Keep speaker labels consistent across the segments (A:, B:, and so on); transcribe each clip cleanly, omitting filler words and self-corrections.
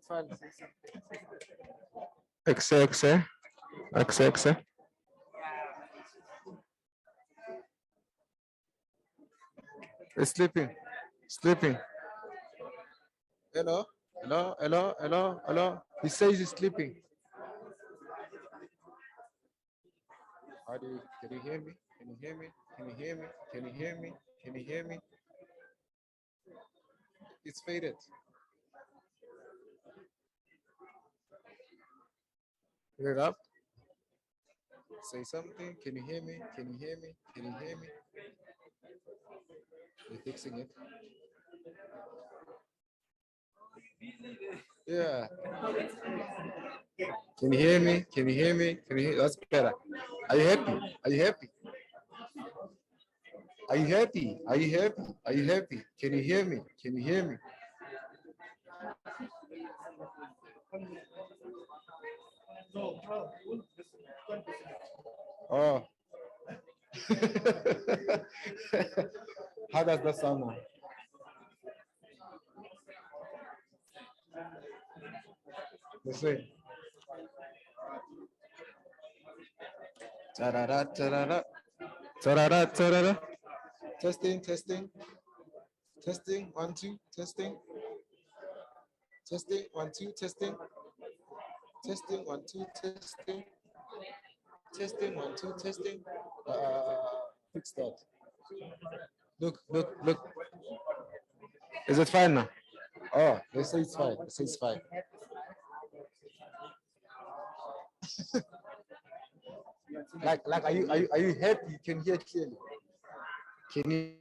A: fine?
B: X. It's sleeping. Hello. He says he's sleeping. Can you hear me? Can you hear me? Can you hear me? Can you hear me? Can you hear me? It's faded. Put it up. Say something. Can you hear me? Can you hear me? Can you hear me? You're fixing it. Yeah. Can you hear me? Can you hear me? Can you hear? That's better. Are you happy? Are you happy? Are you happy? Are you happy? Are you happy? Can you hear me? Can you hear me? Oh. How does that sound now? Let's see. Ta-da-da, ta-da-da. Ta-da-da, ta-da-da. Testing. 1, 2, testing. Testing, 1, 2, testing. Testing, 1, 2, testing. Testing, 1, 2, testing. Fix that. Look. Is it fine now? Oh, they say it's fine. They say it's fine. Are you happy? You can hear clearly. Can you?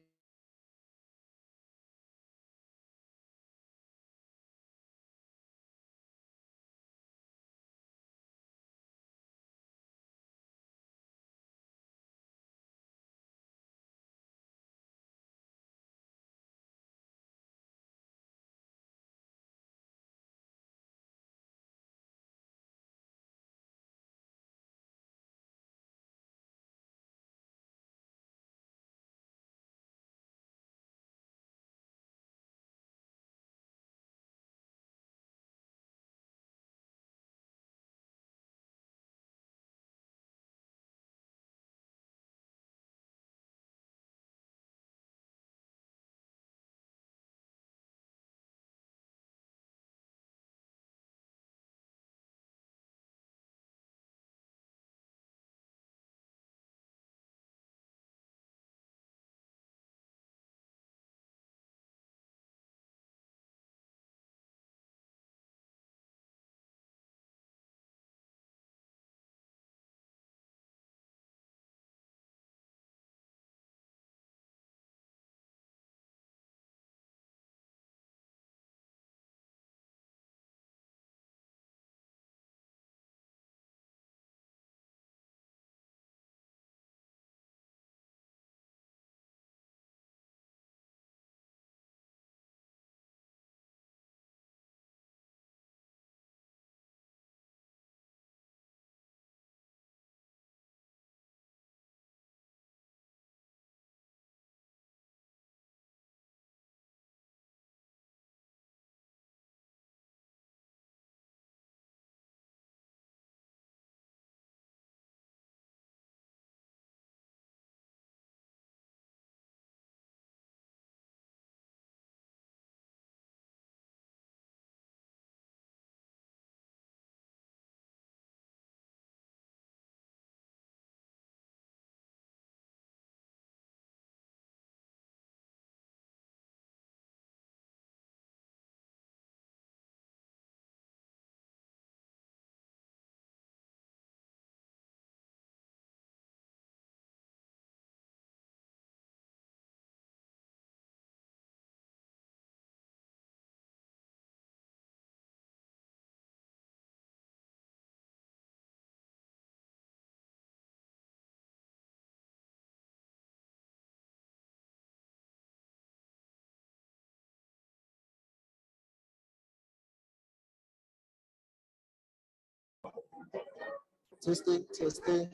B: Testing. Testing.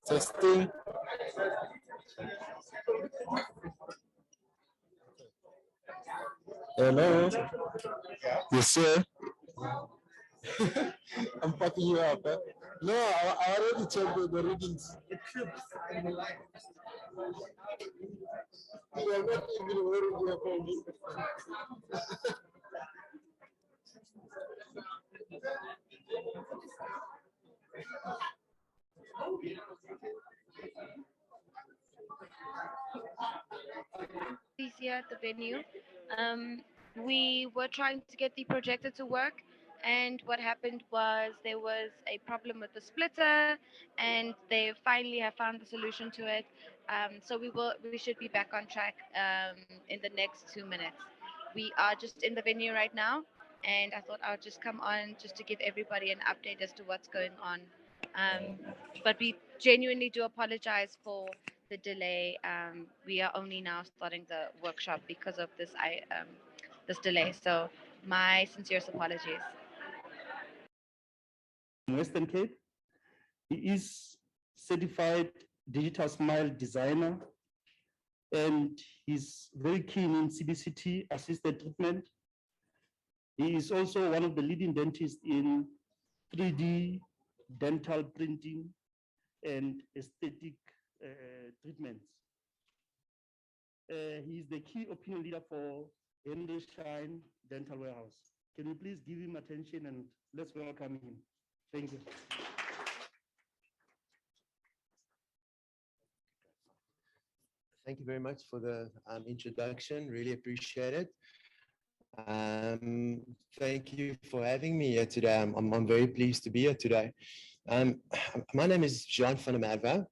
B: Testing. Hello. Yes, sir. I'm fucking you up. Eh? No, I already checked the readings. You are not even wearing your phone.
A: Here at the venue. We were trying to get the projector to work, and what happened was there was a problem with the splitter, and they finally have found the solution to it. So we should be back on track in the next 2 minutes. We are just in the venue right now, and I thought I'll just come on just to give everybody an update as to what's going on. But we genuinely do apologize for the delay. We are only now starting the workshop because of this delay. So my sincerest apologies.
C: Western Cape. He is certified digital smile designer, and he's very keen in CBCT assisted treatment. He is also one of the leading dentists in 3D dental printing and aesthetic treatments. He is the key opinion leader for Henry Schein Dental Warehouse. Can you please give him attention and let's welcome him. Thank you.
D: Thank you very much for the introduction. Really appreciate it. Thank you for having me here today. I'm very pleased to be here today. My name is Jean van der Merwe.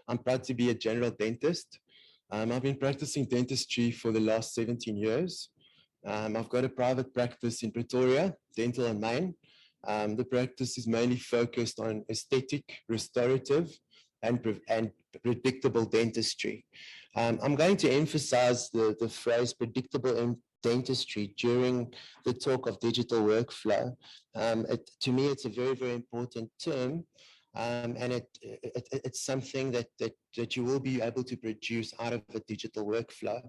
D: I'm proud to be a general dentist. I've been practicing dentistry for the last 17 years. I've got a private practice in Pretoria, Dental and Main. The practice is mainly focused on aesthetic, restorative, and predictable dentistry. I'm going to emphasize the phrase predictable dentistry during the talk of digital workflow. To me, it's a very, very important term, and it's something that you will be able to produce out of a digital workflow.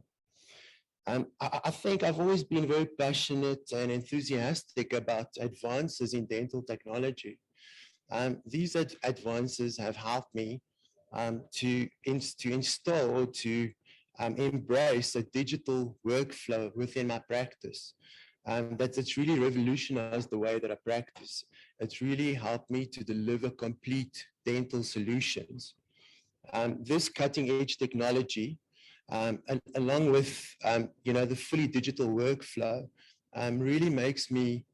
D: I think I've always been very passionate and enthusiastic about advances in dental technology. These advances have helped me to install or to embrace a digital workflow within my practice. That's really revolutionized the way that I practice. It's really helped me to deliver complete dental solutions. This cutting edge technology, along with the fully digital workflow, really makes me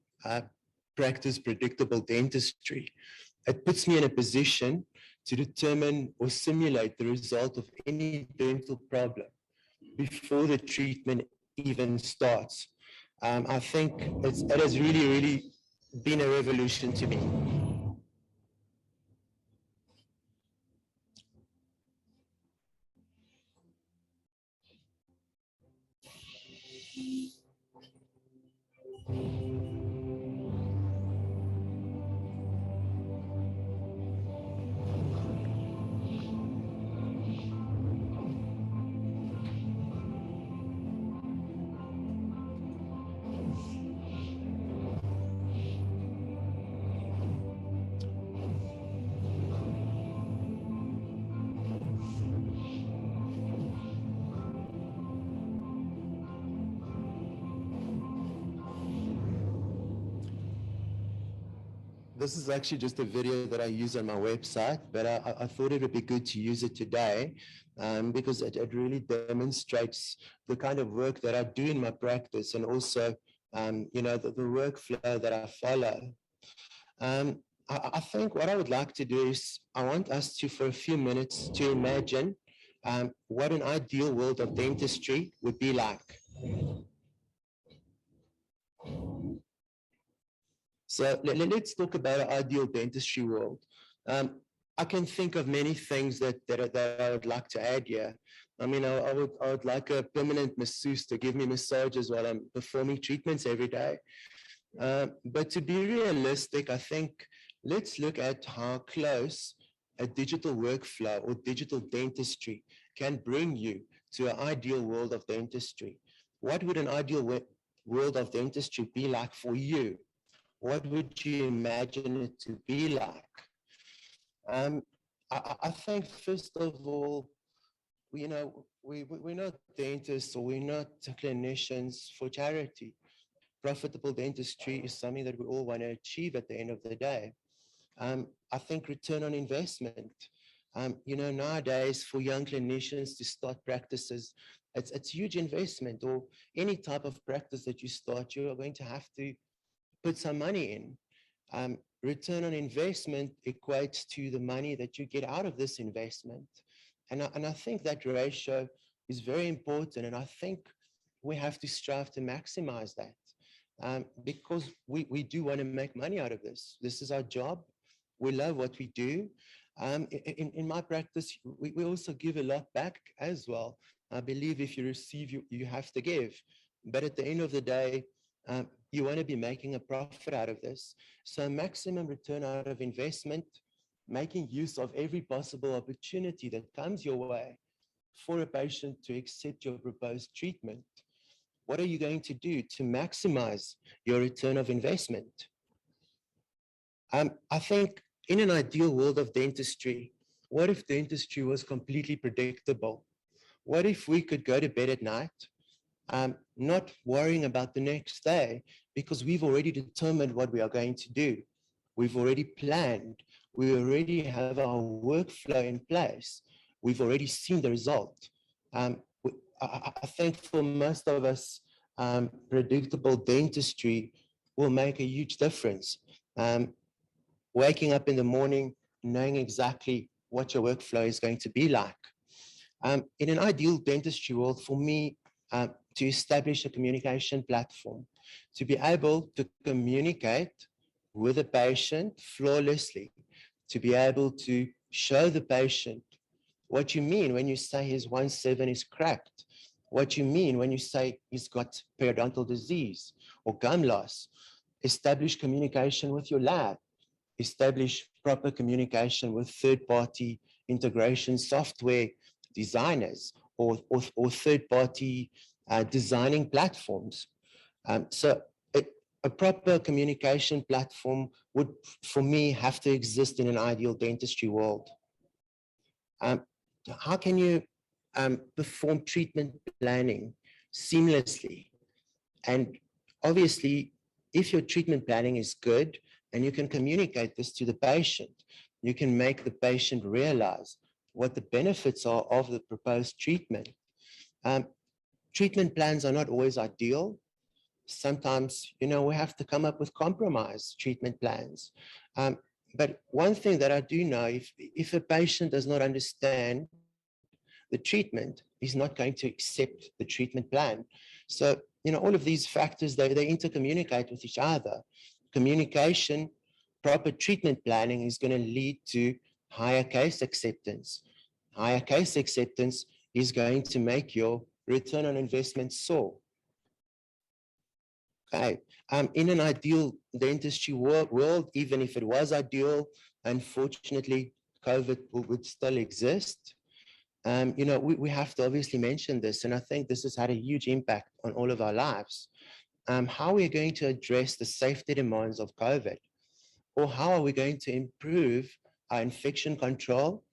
D: practice predictable dentistry. It puts me in a position to determine or simulate the result of any dental problem before the treatment even starts. I think it has really, really been a revolution to me. This is actually just a video that I use on my website, but I thought it would be good to use it today because it really demonstrates the kind of work that I do in my practice and also, the workflow that I follow. I think what I would like to do is I want us to, for a few minutes, to imagine what an ideal world of dentistry would be like. So let's talk about an ideal dentistry world. I can think of many things that I would like to add here. I mean, I would like a permanent masseuse to give me massages while I'm performing treatments every day. But to be realistic, I think let's look at how close a digital workflow or digital dentistry can bring you to an ideal world of dentistry. What would an ideal world of dentistry be like for you? What would you imagine it to be like? I think, first of all, we're not dentists or we're not clinicians for charity. Profitable dentistry is something that we all want to achieve at the end of the day. I think return on investment. Nowadays for young clinicians to start practices, it's huge investment, or any type of practice that you start, you are going to have to put some money in. Return on investment equates to the money that you get out of this investment. And I think that ratio is very important. And I think we have to strive to maximize that because we do want to make money out of this. This is our job. We love what we do. In my practice, we also give a lot back as well. I believe if you receive, you have to give. But at the end of the day, you want to be making a profit out of this. So maximum return out of investment, making use of every possible opportunity that comes your way for a patient to accept your proposed treatment. What are you going to do to maximize your return of investment? I think in an ideal world of dentistry, what if dentistry was completely predictable? What if we could go to bed at night, not worrying about the next day, because we've already determined what we are going to do. We've already planned. We already have our workflow in place. We've already seen the result. I think for most of us, predictable dentistry will make a huge difference. Waking up in the morning, knowing exactly what your workflow is going to be like. In an ideal dentistry world, for me, to establish a communication platform, to be able to communicate with the patient flawlessly, to be able to show the patient what you mean when you say his 1/7 is cracked, what you mean when you say he's got periodontal disease or gum loss, establish communication with your lab, establish proper communication with third-party integration software designers or third-party designing platforms. So a proper communication platform would, for me, have to exist in an ideal dentistry world. How can you perform treatment planning seamlessly? And obviously, if your treatment planning is good and you can communicate this to the patient, you can make the patient realize what the benefits are of the proposed treatment. Treatment plans are not always ideal. Sometimes, we have to come up with compromise treatment plans. But one thing that I do know, if a patient does not understand the treatment, he's not going to accept the treatment plan. So, all of these factors, they intercommunicate with each other. Communication, proper treatment planning is going to lead to higher case acceptance. Higher case acceptance is going to make your return on investment soar. Okay. In an ideal dentistry world, even if it was ideal, unfortunately, COVID would still exist. We have to obviously mention this, and I think this has had a huge impact on all of our lives. How are we going to address the safety demands of COVID? Or how are we going to improve our infection control?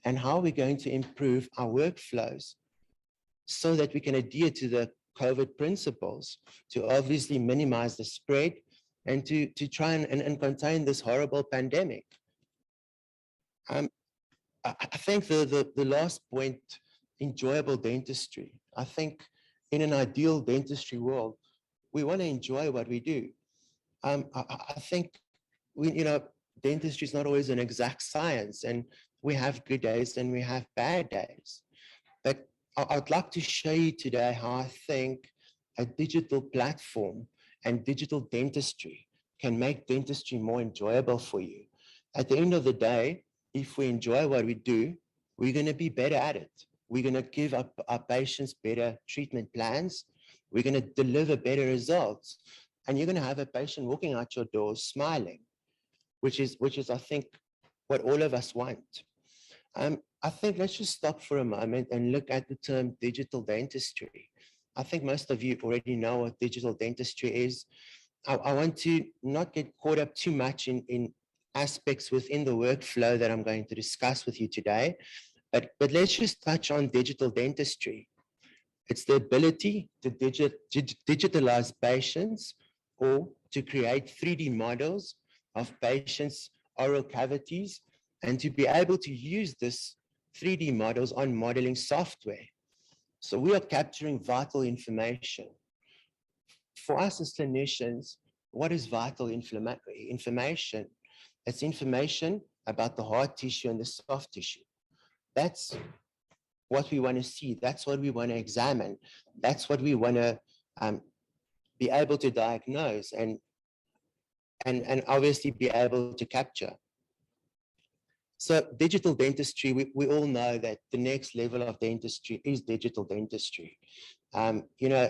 D: And how are we going to improve our workflows so that we can adhere to the COVID principles to obviously minimize the spread and to try and contain this horrible pandemic? I think the last point, enjoyable dentistry. I think in an ideal dentistry world, we want to enjoy what we do. I think dentistry is not always an exact science, and we have good days and we have bad days. But I'd like to show you today how I think a digital platform and digital dentistry can make dentistry more enjoyable for you. At the end of the day, if we enjoy what we do, we're going to be better at it. We're going to give our patients better treatment plans. We're going to deliver better results. And you're going to have a patient walking out your door smiling, which is, I think, what all of us want. I think let's just stop for a moment and look at the term digital dentistry. I think most of you already know what digital dentistry is. I want to not get caught up too much in aspects within the workflow that I'm going to discuss with you today, but let's just touch on digital dentistry. It's the ability to digitalize patients or to create 3D models of patients' oral cavities and to be able to use this 3D models on modeling software. So we are capturing vital information. For us as clinicians, what is vital information? It's information about the hard tissue and the soft tissue. That's what we want to see. That's what we want to examine. That's what we want to be able to diagnose and obviously be able to capture. So digital dentistry, we all know that the next level of dentistry is digital dentistry. You know,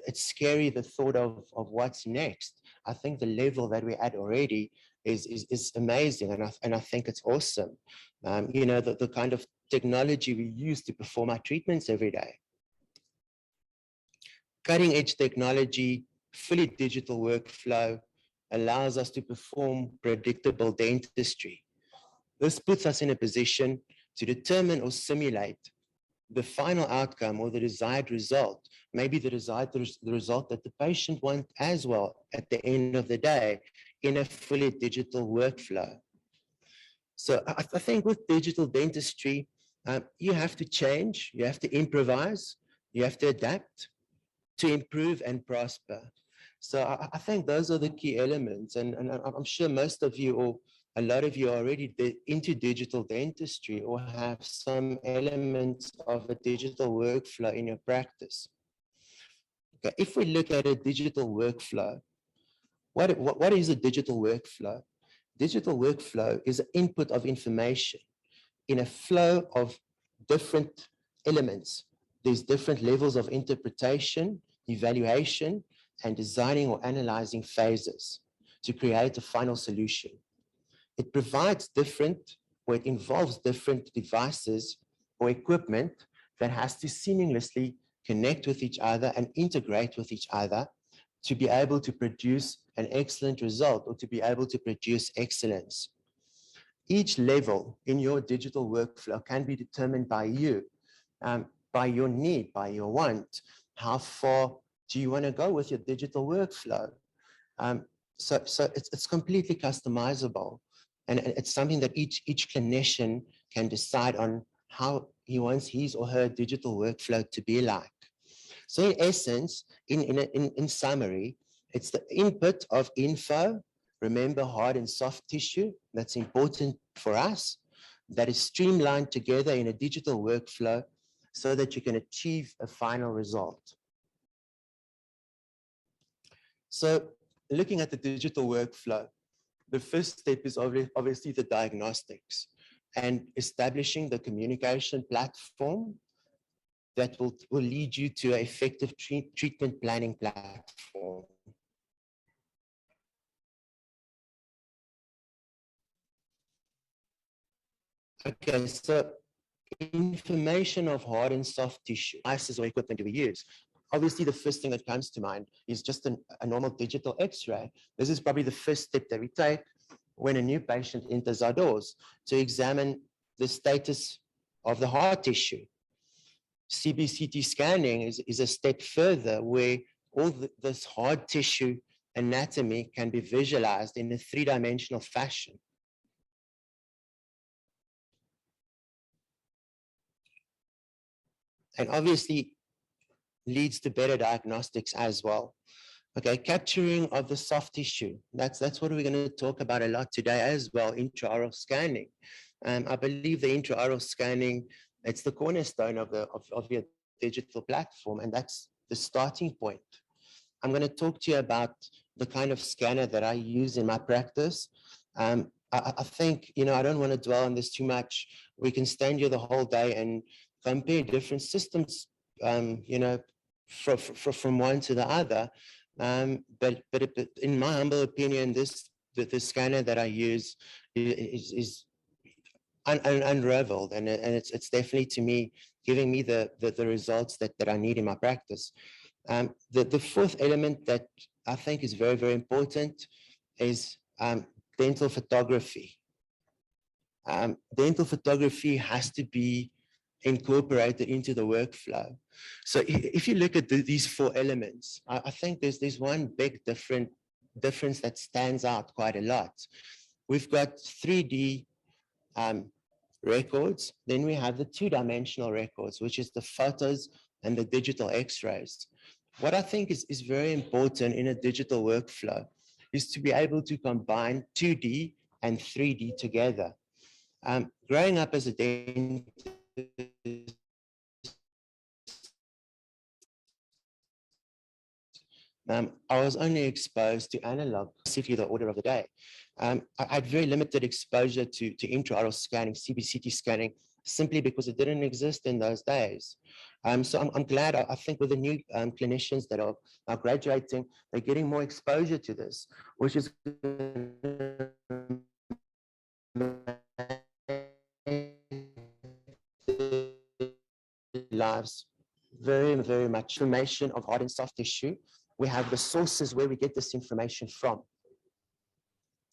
D: it's scary, the thought of what's next. I think the level that we're at already is amazing, and I think it's awesome. You know, the kind of technology we use to perform our treatments every day. Cutting edge technology, fully digital workflow allows us to perform predictable dentistry. This puts us in a position to determine or simulate the final outcome or the desired result, maybe the result that the patient wants as well at the end of the day in a fully digital workflow. So I think with digital dentistry, you have to change, you have to improvise, you have to adapt to improve and prosper. So I think those are the key elements. And I'm sure most of you or a lot of you are already into digital dentistry or have some elements of a digital workflow in your practice. Okay, if we look at a digital workflow, what is a digital workflow? Digital workflow is an input of information in a flow of different elements. There's different levels of interpretation, evaluation, and designing or analyzing phases to create a final solution. It provides different, or it involves different devices or equipment that has to seamlessly connect with each other and integrate with each other to be able to produce an excellent result or to be able to produce excellence. Each level in your digital workflow can be determined by you, by your need, by your want. How far do you want to go with your digital workflow? So it's completely customizable. And it's something that each clinician can decide on how he wants his or her digital workflow to be like. So in essence, in summary, it's the input of info, remember hard and soft tissue, that's important for us, that is streamlined together in a digital workflow so that you can achieve a final result. So looking at the digital workflow, the first step is obviously the diagnostics and establishing the communication platform that will lead you to an effective treatment planning platform. Okay, so information of hard and soft tissue, devices or equipment do we use? Obviously, the first thing that comes to mind is just a normal digital X-ray. This is probably the first step that we take when a new patient enters our doors to examine the status of the hard tissue. CBCT scanning is a step further where all this hard tissue anatomy can be visualized in a three-dimensional fashion. And obviously leads to better diagnostics as well. Okay, capturing of the soft tissue. That's what we're going to talk about a lot today as well, intraoral scanning. I believe the intraoral scanning, it's the cornerstone of your digital platform, and that's the starting point. I'm going to talk to you about the kind of scanner that I use in my practice. I think, you know, I don't want to dwell on this too much. We can stand here the whole day and compare different systems, you know, from one to the other. But in my humble opinion, the scanner that I use is unraveled, and it's definitely to me giving me the results that I need in my practice. The fourth element that I think is very, very important is dental photography. Dental photography has to be incorporated into the workflow. So if you look at these four elements, I think there's one big difference that stands out quite a lot. We've got 3D records, then we have the two-dimensional records, which is the photos and the digital x-rays. What I think is very important in a digital workflow is to be able to combine 2D and 3D together. Growing up as a dentist, I was only exposed to analog, specifically the order of the day. I had very limited exposure to intraoral scanning, CBCT scanning, simply because it didn't exist in those days. So I'm glad, I think with the new clinicians that are graduating, they're getting more exposure to this, which is lives very, very much. Information of hard and soft tissue. We have the sources where we get this information from.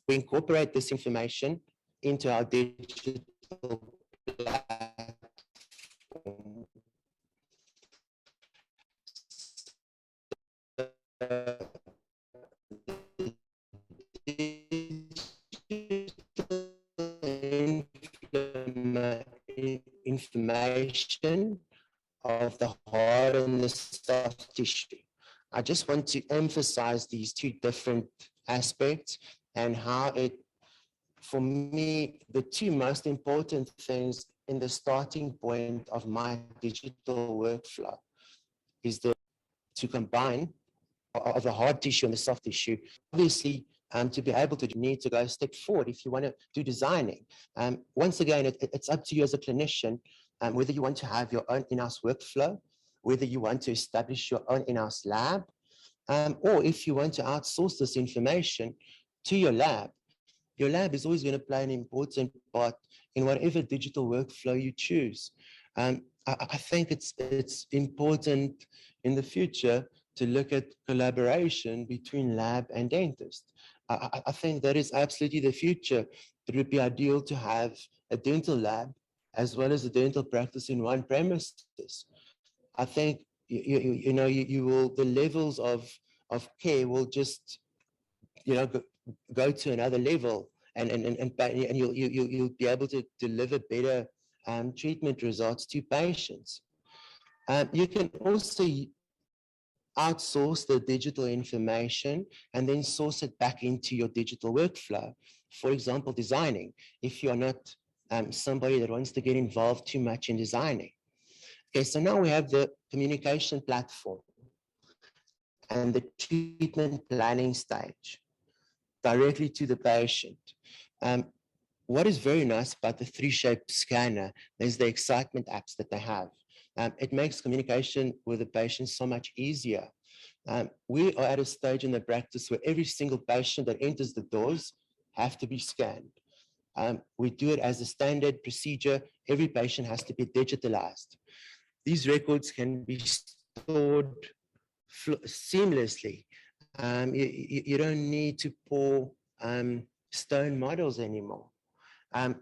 D: We incorporate this information into our digital platform. Information of the hard and the soft tissue. I just want to emphasize these two different aspects and how it, for me, the two most important things in the starting point of my digital workflow is to combine of the hard tissue and the soft tissue. Obviously, to be able to need to go a step forward if you want to do designing. Once again, it's up to you as a clinician, whether you want to have your own in-house workflow, whether you want to establish your own in-house lab, or if you want to outsource this information to your lab. Your lab is always going to play an important part in whatever digital workflow you choose. I think it's important in the future to look at collaboration between lab and dentist. I think that is absolutely the future. It would be ideal to have a dental lab as well as a dental practice in one premises. I think you will, the levels of care will just go to another level, and you'll be able to deliver better treatment results to patients. You can also outsource the digital information and then source it back into your digital workflow. For example, designing, if you're not somebody that wants to get involved too much in designing. Okay, so now we have the communication platform and the treatment planning stage directly to the patient. What is very nice about the 3Shape scanner is the excitement apps that they have. It makes communication with the patient so much easier. We are at a stage in the practice where every single patient that enters the doors have to be scanned. We do it as a standard procedure. Every patient has to be digitalized. These records can be stored seamlessly. You don't need to pour stone models anymore.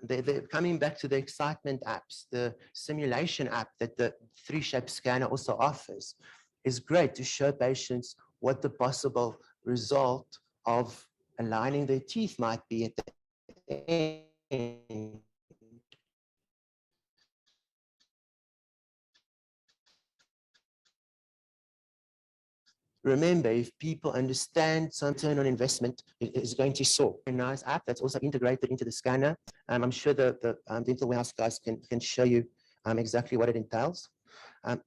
D: They're coming back to the excitement apps. The simulation app that the 3Shape scanner also offers is great to show patients what the possible result of aligning their teeth might be at the end. Remember, if people understand some return on investment is going to soar. A nice app that's also integrated into the scanner. I'm sure the dental warehouse guys can show you exactly what it entails.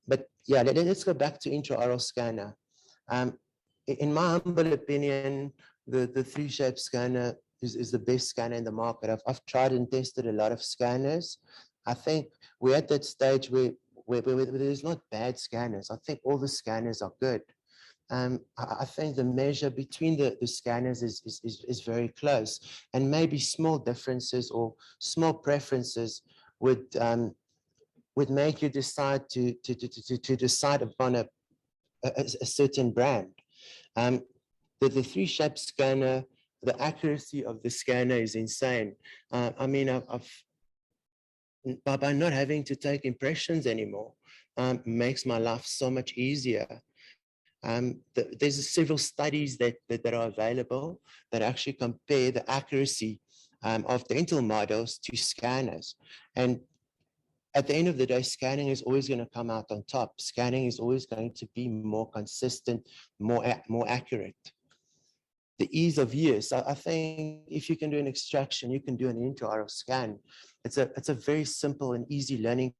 D: But yeah, let's go back to intraoral scanner. In my humble opinion, the 3Shape scanner is the best scanner in the market. I've tried and tested a lot of scanners. I think we're at that stage where there's not bad scanners. I think all the scanners are good. I think the measure between the scanners is very close, and maybe small differences or small preferences would make you decide to decide upon a certain brand. The 3-shape scanner, the accuracy of the scanner is insane. I mean, by not having to take impressions anymore, makes my life so much easier. There's several studies that are available that actually compare the accuracy of dental models to scanners. And at the end of the day, scanning is always going to come out on top. Scanning is always going to be more consistent, more accurate. The ease of use, I think if you can do an extraction, you can do an intraoral scan. It's a very simple and easy learning.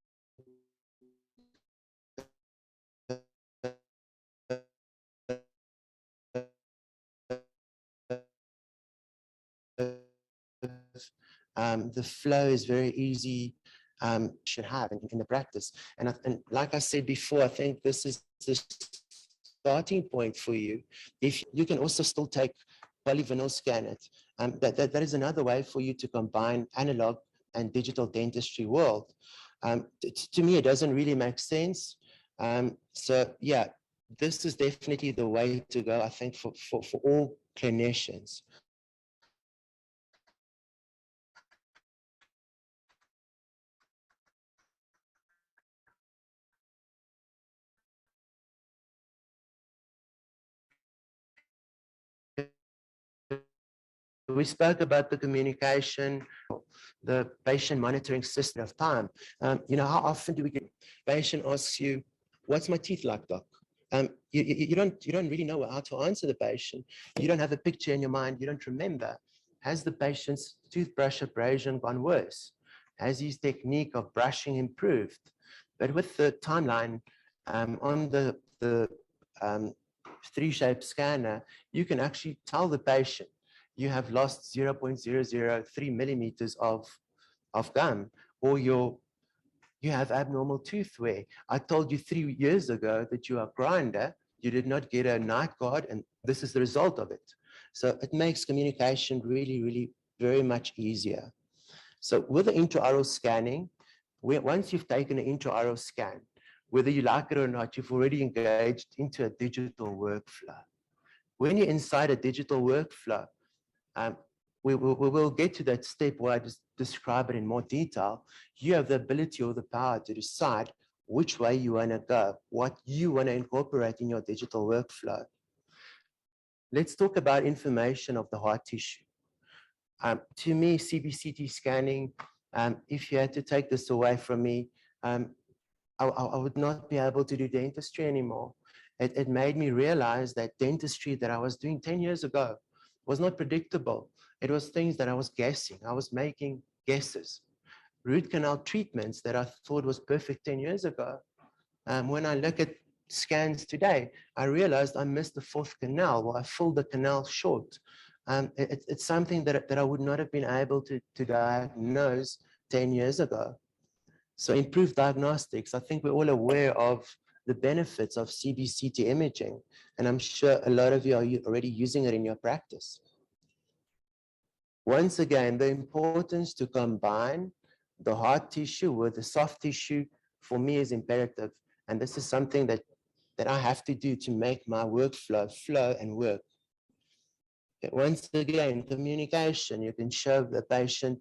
D: The flow is very easy, should have in the practice. And like I said before, I think this is the starting point for you. If you can also still take polyvinyl scan it, that is another way for you to combine analog and digital dentistry world. To me, it doesn't really make sense. So yeah, this is definitely the way to go, I think, for all clinicians. We spoke about the communication, the patient monitoring system of time. How often do we get patient asks you, "What's my teeth like, doc?" You don't really know how to answer the patient. You don't have a picture in your mind. You don't remember. Has the patient's toothbrush abrasion gone worse? Has his technique of brushing improved? But with the timeline on the 3-shape scanner, you can actually tell the patient, you have lost 0.003 millimeters of gum, or you have abnormal tooth wear. I told you 3 years ago that you are a grinder, you did not get a night guard, and this is the result of it. So it makes communication really, really very much easier. So with the intraoral scanning, once you've taken an intraoral scan, whether you like it or not, you've already engaged into a digital workflow. When you're inside a digital workflow, we will get to that step where I just describe it in more detail. You have the ability or the power to decide which way you want to go, what you want to incorporate in your digital workflow. Let's talk about information of the heart tissue. To me, CBCT scanning, if you had to take this away from me, I would not be able to do dentistry anymore. It made me realize that dentistry that I was doing 10 years ago was not predictable. It was things that I was guessing. I was making guesses. Root canal treatments that I thought was perfect 10 years ago. When I look at scans today, I realized I missed the 4th canal, or I filled the canal short. It's something that I would not have been able to diagnose 10 years ago. So improved diagnostics, I think we're all aware of the benefits of CBCT imaging, and I'm sure a lot of you are already using it in your practice. Once again, the importance to combine the hard tissue with the soft tissue for me is imperative, and this is something that I have to do to make my workflow flow and work. Once again, communication, you can show the patient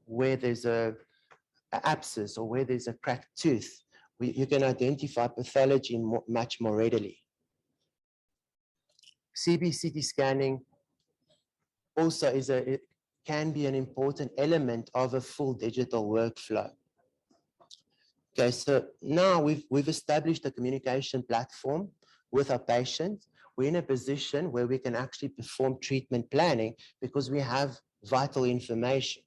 D: where there's a abscess or where there's a cracked tooth. You can identify pathology much more readily. CBCT scanning also it can be an important element of a full digital workflow. Okay, so now we've established a communication platform with our patients. We're in a position where we can actually perform treatment planning because we have vital information.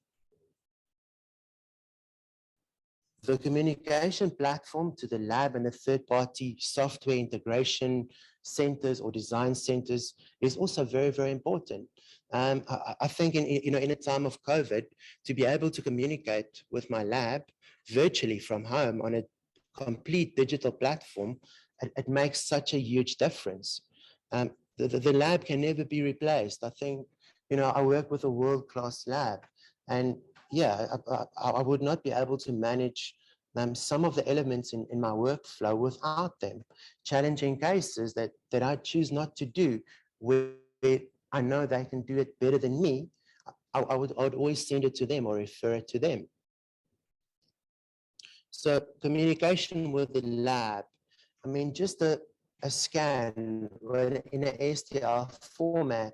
D: The communication platform to the lab and the third-party software integration centers or design centers is also very, very important. I think in a time of COVID, to be able to communicate with my lab virtually from home on a complete digital platform it makes such a huge difference. The lab can never be replaced. I think, I work with a world-class lab, and yeah, I would not be able to manage some of the elements in my workflow without them. Challenging cases that I choose not to do, where I know they can do it better than me, I would always send it to them or refer it to them. So communication with the lab, I mean, just a scan in an STL format,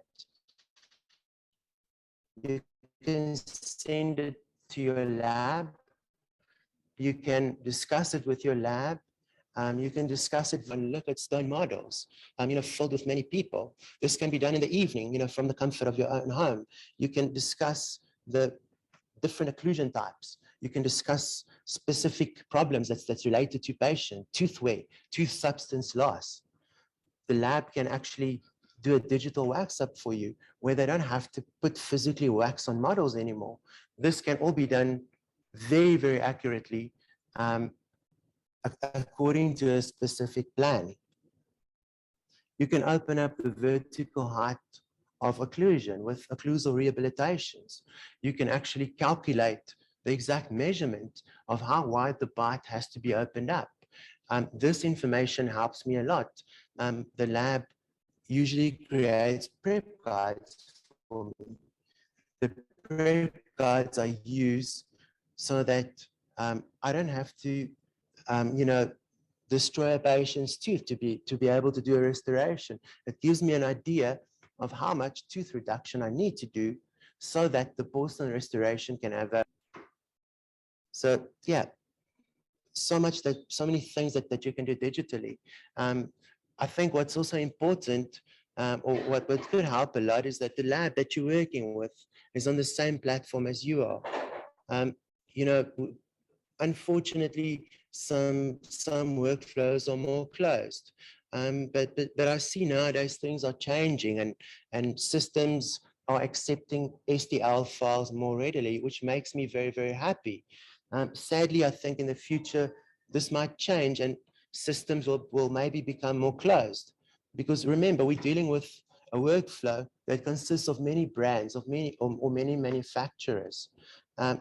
D: you can send it to your lab, you can discuss it with your lab, you can discuss it and look at stone models, filled with many people. This can be done in the evening, from the comfort of your own home. You can discuss the different occlusion types. You can discuss specific problems that's related to patient, tooth wear, tooth substance loss. The lab can actually do a digital wax up for you where they don't have to put physically wax on models anymore. This can all be done very, very accurately according to a specific plan. You can open up the vertical height of occlusion with occlusal rehabilitations. You can actually calculate the exact measurement of how wide the bite has to be opened up. This information helps me a lot. The lab usually creates prep guides for me. The prep guides I use so that I don't have to, destroy a patient's tooth to be able to do a restoration. It gives me an idea of how much tooth reduction I need to do so that the porcelain restoration can have a. So yeah, so many things that you can do digitally. I think what's also important, or what could help a lot, is that the lab that you're working with is on the same platform as you are. Unfortunately, some workflows are more closed. But I see nowadays things are changing, and systems are accepting STL files more readily, which makes me very, very happy. Sadly, I think in the future, this might change and systems will maybe become more closed. Because remember, we're dealing with a workflow that consists of many brands, of many or many manufacturers. I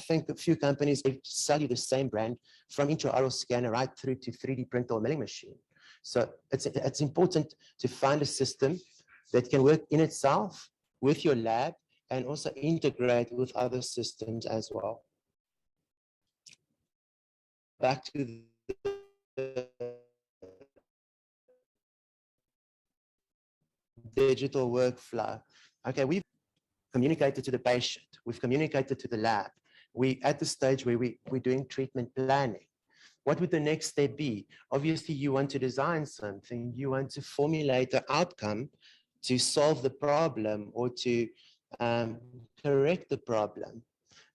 D: think a few companies sell you the same brand from intraoral scanner right through to 3D printer or milling machine. So it's important to find a system that can work in itself with your lab and also integrate with other systems as well. Back to the digital workflow. Okay, we've communicated to the patient, we've communicated to the lab. We're at the stage where we're doing treatment planning. What would the next step be? Obviously, you want to design something, you want to formulate an outcome to solve the problem or to correct the problem.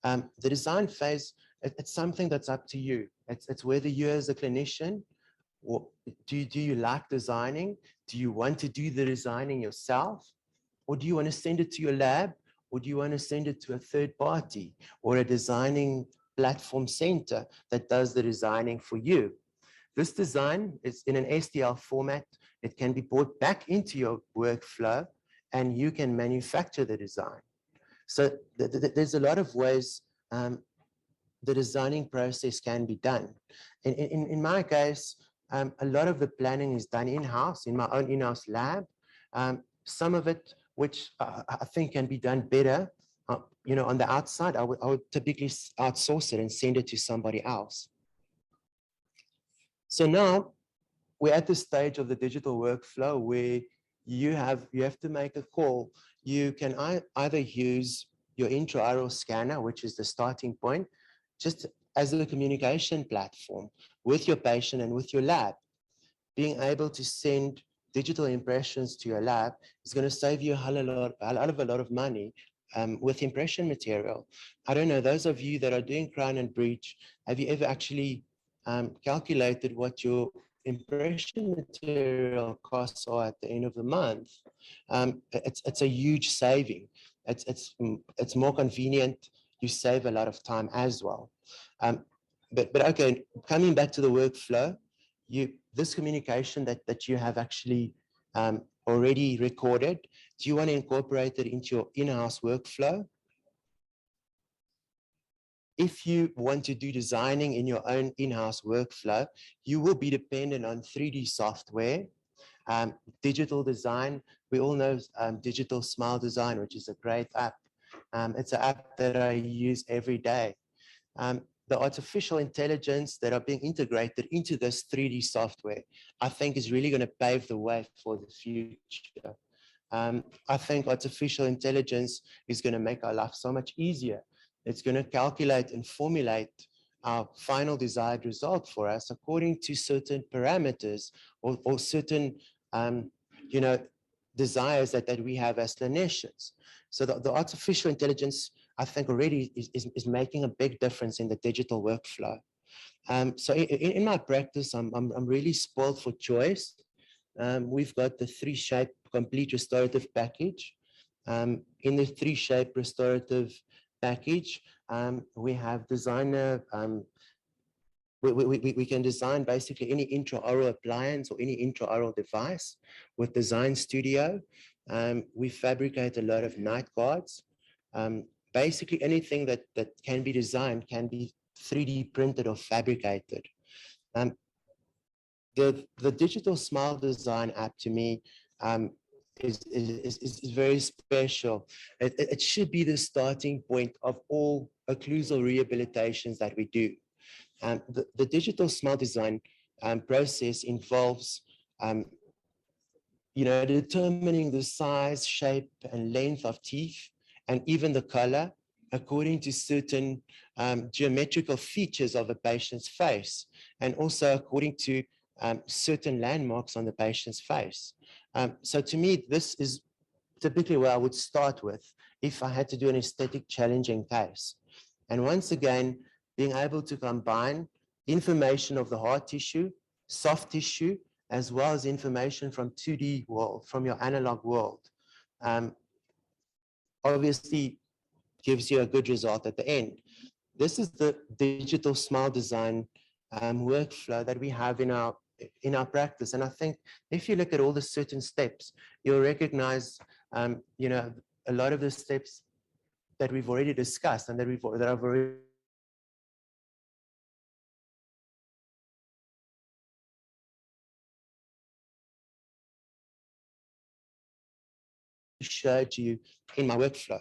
D: The design phase, it's something that's up to you. It's whether you as a clinician, or do you like designing? Do you want to do the designing yourself? Or do you want to send it to your lab? Or do you want to send it to a third party or a designing platform center that does the designing for you? This design is in an STL format. It can be brought back into your workflow and you can manufacture the design. So there's a lot of ways the designing process can be done. In my case, a lot of the planning is done in-house, in my own in-house lab. Some of it, which I think can be done better, on the outside, I would typically outsource it and send it to somebody else. So now we're at the stage of the digital workflow where you have to make a call. You can either use your intraoral scanner, which is the starting point, just as a communication platform with your patient and with your lab. Being able to send digital impressions to your lab is going to save you a lot of money with impression material. I don't know, those of you that are doing crown and breech, have you ever actually calculated what your impression material costs are at the end of the month? It's a huge saving. It's more convenient. you save a lot of time as well. But okay, coming back to the workflow, this communication that you have actually already recorded, do you want to incorporate it into your in-house workflow? If you want to do designing in your own in-house workflow, you will be dependent on 3D software, digital design. We all know Digital Smile Design, which is a great app. It's an app that I use every day. The artificial intelligence that are being integrated into this 3D software, I think is really going to pave the way for the future. I think artificial intelligence is going to make our life so much easier. It's going to calculate and formulate our final desired result for us according to certain parameters or certain, desires that we have as clinicians. So the artificial intelligence, I think, already is making a big difference in the digital workflow. So in my practice, I'm really spoiled for choice. We've got the 3-shape complete restorative package. In the 3-shape restorative package, we have designer, we can design basically any intraoral appliance or any intraoral device with Design Studio. We fabricate a lot of night guards. Basically anything that can be designed can be 3D printed or fabricated. The Digital Smile Design app to me is very special. It should be the starting point of all occlusal rehabilitations that we do. The Digital Smile Design process involves determining the size, shape, and length of teeth, and even the color according to certain geometrical features of a patient's face, and also according to certain landmarks on the patient's face. So to me, this is typically where I would start with if I had to do an aesthetic challenging case. And once again, being able to combine information of the hard tissue, soft tissue, as well as information from 2D world, from your analog world, obviously gives you a good result at the end. This is the Digital Smile Design workflow that we have in our practice. And I think if you look at all the certain steps, you'll recognize, a lot of the steps that we've already discussed and that I've already showed you in my workflow.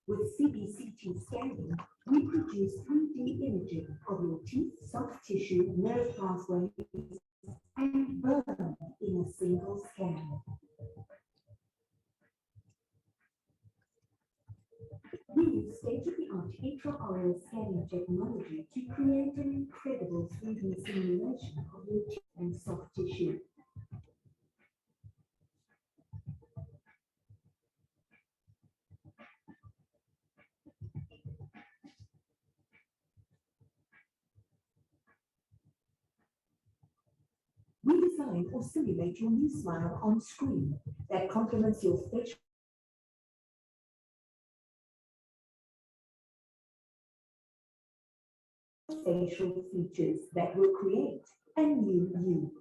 E: With CBCT scanning, we produce 3D imaging of your teeth, soft tissue, nerve pathways, and bone in a single scan. We use state-of-the-art intraoral scanning technology to create an incredible 3D simulation of your teeth and soft tissue. We design or simulate your new smile on screen that complements your facial features that will create a new you.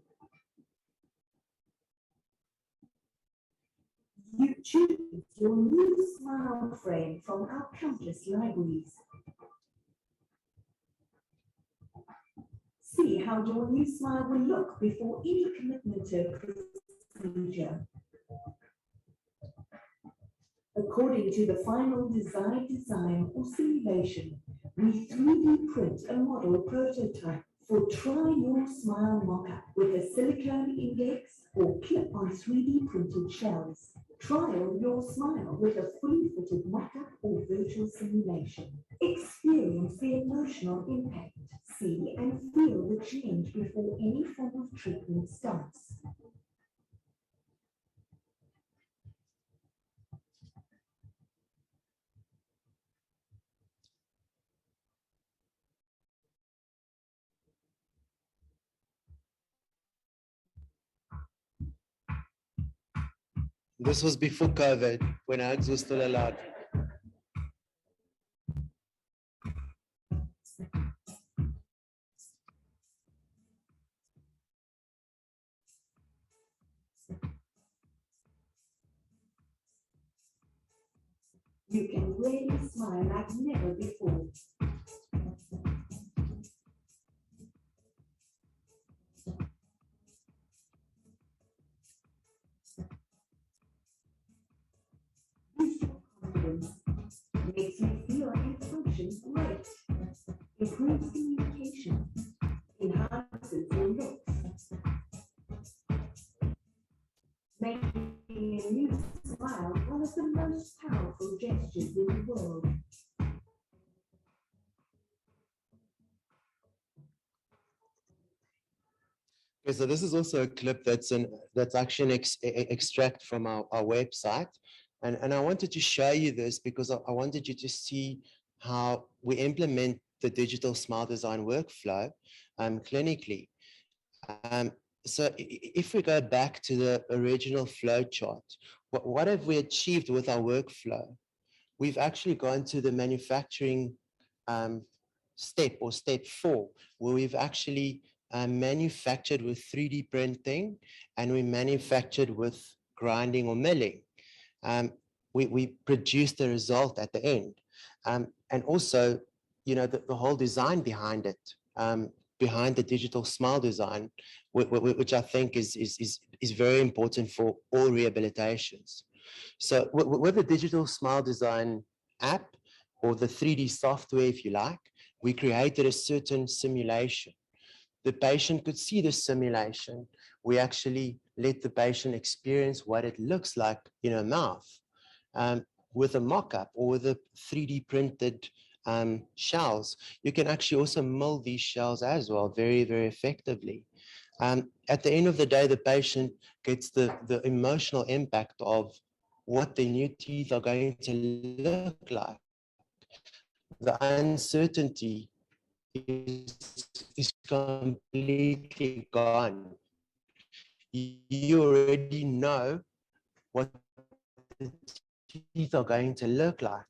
E: You choose your new smile frame from our countless libraries. See how your new smile will look before any commitment to procedure. According to the final desired design or simulation, we 3D print a model prototype for try your smile mock-up with a silicone index or clip-on 3D printed shells. Trial your smile with a fully fitted mock-up or virtual simulation. Experience the emotional impact. See and feel the change before any form of treatment starts.
D: This was before COVID, when hugs were still allowed.
E: You can really smile like never before. Boosts your confidence, makes you feel and function great, improves communication, enhances your looks, making a new smile one of the most powerful gestures in the world.
D: Okay, so this is also a clip that's actually an extract from our website. And I wanted to show you this because I wanted you to see how we implement the digital smile design workflow clinically. So if we go back to the original flow chart, what have we achieved with our workflow? We've actually gone to the manufacturing step, or step 4, where we've actually manufactured with 3D printing, and we manufactured with grinding or milling. We produced the result at the end. And also, you know, the whole design behind it, behind the digital smile design, which I think is very important for all rehabilitations. So with the digital smile design app, or the 3D software, if you like, we created a certain simulation. The patient could see the simulation. We actually let the patient experience what it looks like in a mouth. With a mock-up or with a 3D printed shells, you can actually also mold these shells as well very, very effectively. At the end of the day, the patient gets the emotional impact of what their new teeth are going to look like. The uncertainty is completely gone. You already know what the teeth are going to look like.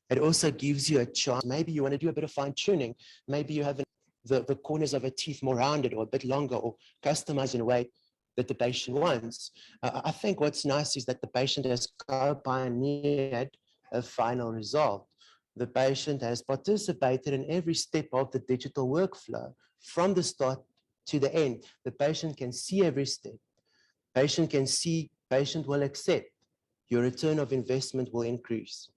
D: It also gives you a chance. Maybe you want to do a bit of fine tuning. Maybe you have the corners of a teeth more rounded or a bit longer, or customized in a way that the patient wants. I think what's nice is that the patient has co-pioneered a final result. The patient has participated in every step of the digital workflow from the start to the end. The patient can see every step. Patient can see, patient will accept. Your return of investment will increase.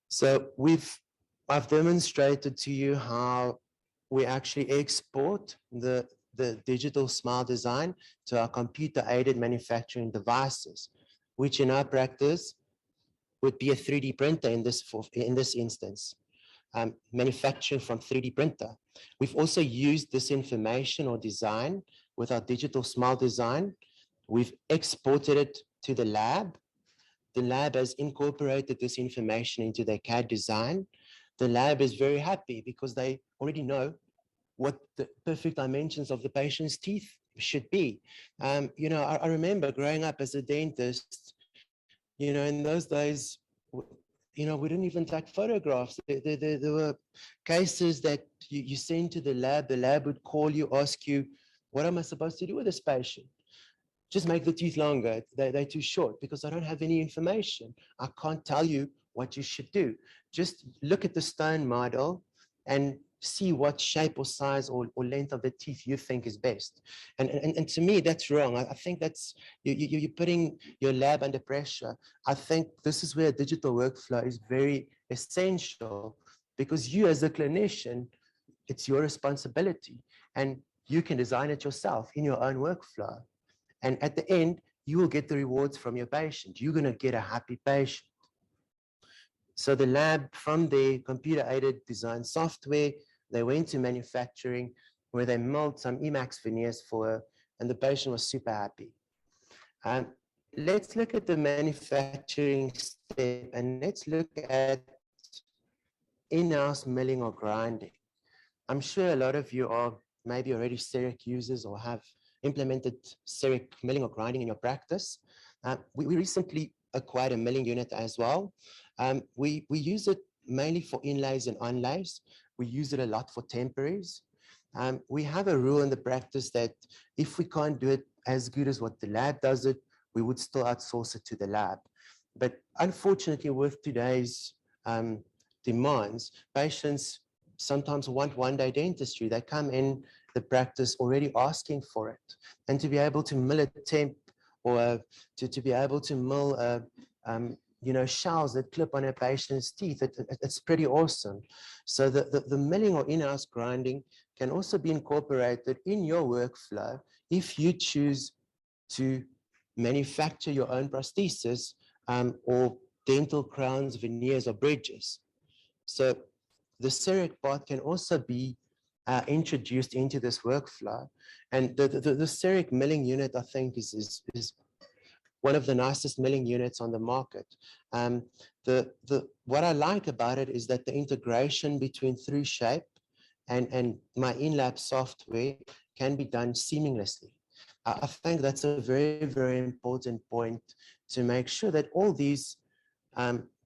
D: So I've demonstrated to you how we actually export the digital smile design to our computer-aided manufacturing devices, which in our practice would be a 3D printer in this instance, manufacturing from 3D printer. We've also used this information or design with our digital smile design. We've exported it to the lab. The lab has incorporated this information into their CAD design. The lab is very happy because they already know what the perfect dimensions of the patient's teeth should be. You know, I remember growing up as a dentist, you know, in those days, you know, we didn't even take photographs. There were cases that you send to the lab would call you, ask you, what am I supposed to do with this patient? Just make the teeth longer. They're too short, because I don't have any information. I can't tell you what you should do. Just look at the stone model and see what shape or size or length of the teeth you think is best. And to me, that's wrong. I think that's, you're putting your lab under pressure. I think this is where a digital workflow is very essential, because you as a clinician, it's your responsibility, and you can design it yourself in your own workflow. And at the end, you will get the rewards from your patient. You're going to get a happy patient. So the lab, from their computer-aided design software, they went to manufacturing, where they milled some Emax veneers for her, and the patient was super happy. Let's look at the manufacturing step, and let's look at in-house milling or grinding. I'm sure a lot of you are maybe already CEREC users or have implemented CEREC milling or grinding in your practice. We recently acquired a milling unit as well. We use it mainly for inlays and onlays. We use it a lot for temporaries. We have a rule in the practice that if we can't do it as good as what the lab does it, we would still outsource it to the lab. But unfortunately, with today's demands, patients sometimes want one-day dentistry. They come in the practice already asking for it. And to be able to mill a temp or to be able to mill shells that clip on a patient's teeth, it's pretty awesome. So the milling or in-house grinding can also be incorporated in your workflow if you choose to manufacture your own prosthesis or dental crowns, veneers, or bridges. So the CEREC part can also be introduced into this workflow. And the CEREC milling unit, I think, is one of the nicest milling units on the market. What I like about it is that the integration between 3Shape and my in-lab software can be done seamlessly. I think that's a very, very important point to make sure that all these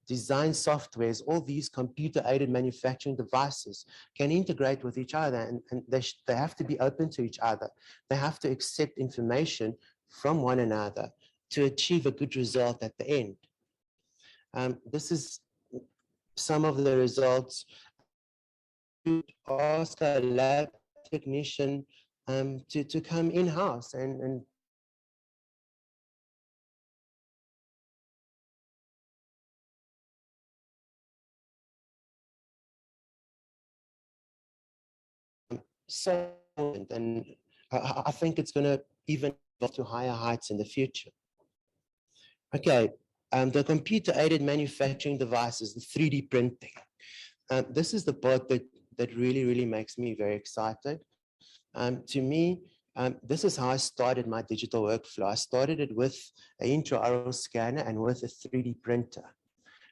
D: design softwares, all these computer-aided manufacturing devices can integrate with each other, and they have to be open to each other. They have to accept information from one another to achieve a good result at the end. This is some of the results. Ask a lab technician to come in-house and so, and I think it's going to even go to higher heights in the future. Okay, the computer-aided manufacturing devices, the 3D printing. This is the part that really, really makes me very excited. To me, this is how I started my digital workflow. I started it with an intraoral scanner and with a 3D printer.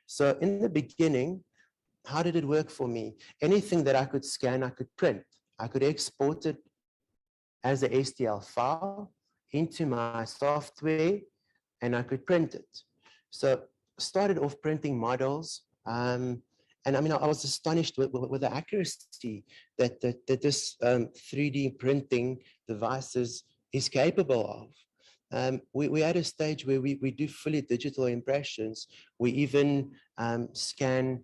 D: So in the beginning, how did it work for me? Anything that I could scan, I could print. I could export it as a STL file into my software, and I could print it. So started off printing models. And I mean, I was astonished with the accuracy that this 3D printing devices is capable of. We at a stage where we do fully digital impressions. We even scan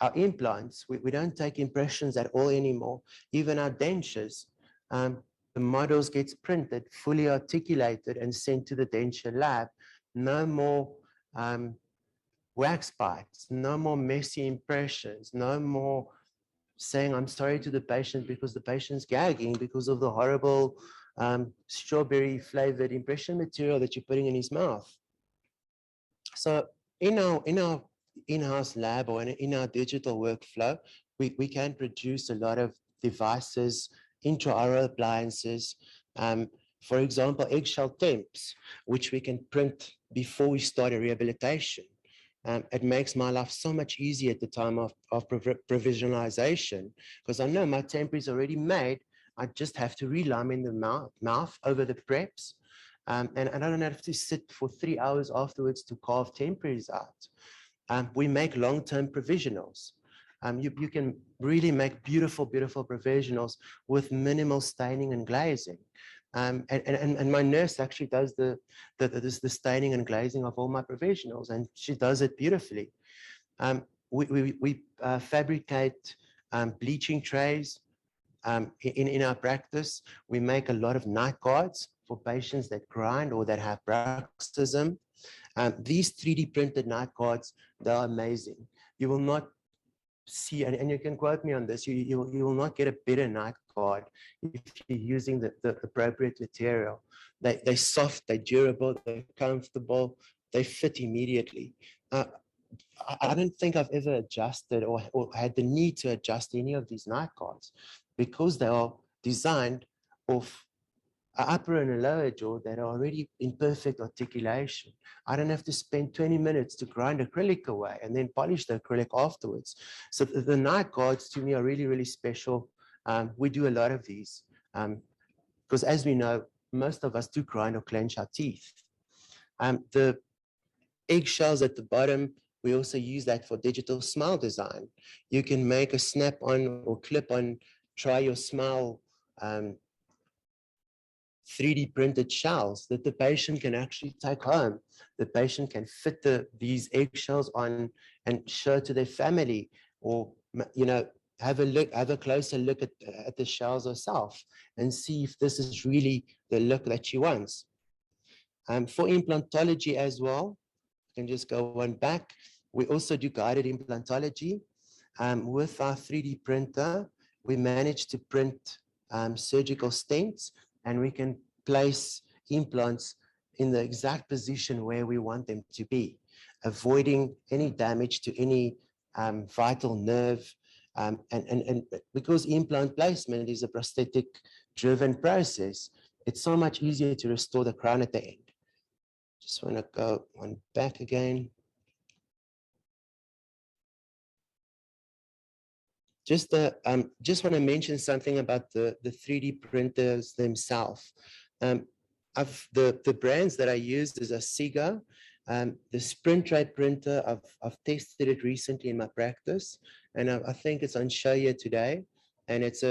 D: our implants. We don't take impressions at all anymore. Even our dentures, the models gets printed, fully articulated, and sent to the denture lab. No more wax bites, no more messy impressions, no more saying I'm sorry to the patient because the patient's gagging because of the horrible strawberry flavored impression material that you're putting in his mouth. So in our in-house lab or in our digital workflow, we can produce a lot of devices, intraoral appliances, for example, eggshell temps, which we can print before we start a rehabilitation. It makes my life so much easier at the time of provisionalization, because I know my temporary is already made. I just have to relime in the mouth over the preps. And I don't have to sit for 3 hours afterwards to carve temporaries out. We make long-term provisionals. You can really make beautiful, beautiful provisionals with minimal staining and glazing. And my nurse actually does the staining and glazing of all my provisionals, and she does it beautifully. We fabricate bleaching trays. In our practice, we make a lot of night guards for patients that grind or that have bruxism. These 3D printed night guards, they're amazing. You will not see, and you can quote me on this, you will not get a better night guard if you're using the appropriate material. They're soft, they're durable, they're comfortable, they fit immediately. I don't think I've ever adjusted or had the need to adjust any of these night guards, because they are designed of an upper and a lower jaw that are already in perfect articulation. I don't have to spend 20 minutes to grind acrylic away and then polish the acrylic afterwards. So the night guards to me are really, really special. We do a lot of these because, as we know, most of us do grind or clench our teeth. The eggshells at the bottom, we also use that for digital smile design. You can make a snap-on or clip-on, try your smile 3D printed shells that the patient can actually take home. The patient can fit these eggshells on and show to their family, or have a closer look at the shells herself and see if this is really the look that she wants. For implantology as well, I can just go one back. We also do guided implantology. With our 3D printer, we managed to print surgical stents, and we can place implants in the exact position where we want them to be, avoiding any damage to any vital nerve. And because implant placement is a prosthetic driven process, it's so much easier to restore the crown at the end. Just want to go one back again. Just want to mention something about the 3D printers themselves. The brands that I use is a Sega. The Sprint Tray printer, I've tested it recently in my practice, and I think it's on show here today. And it's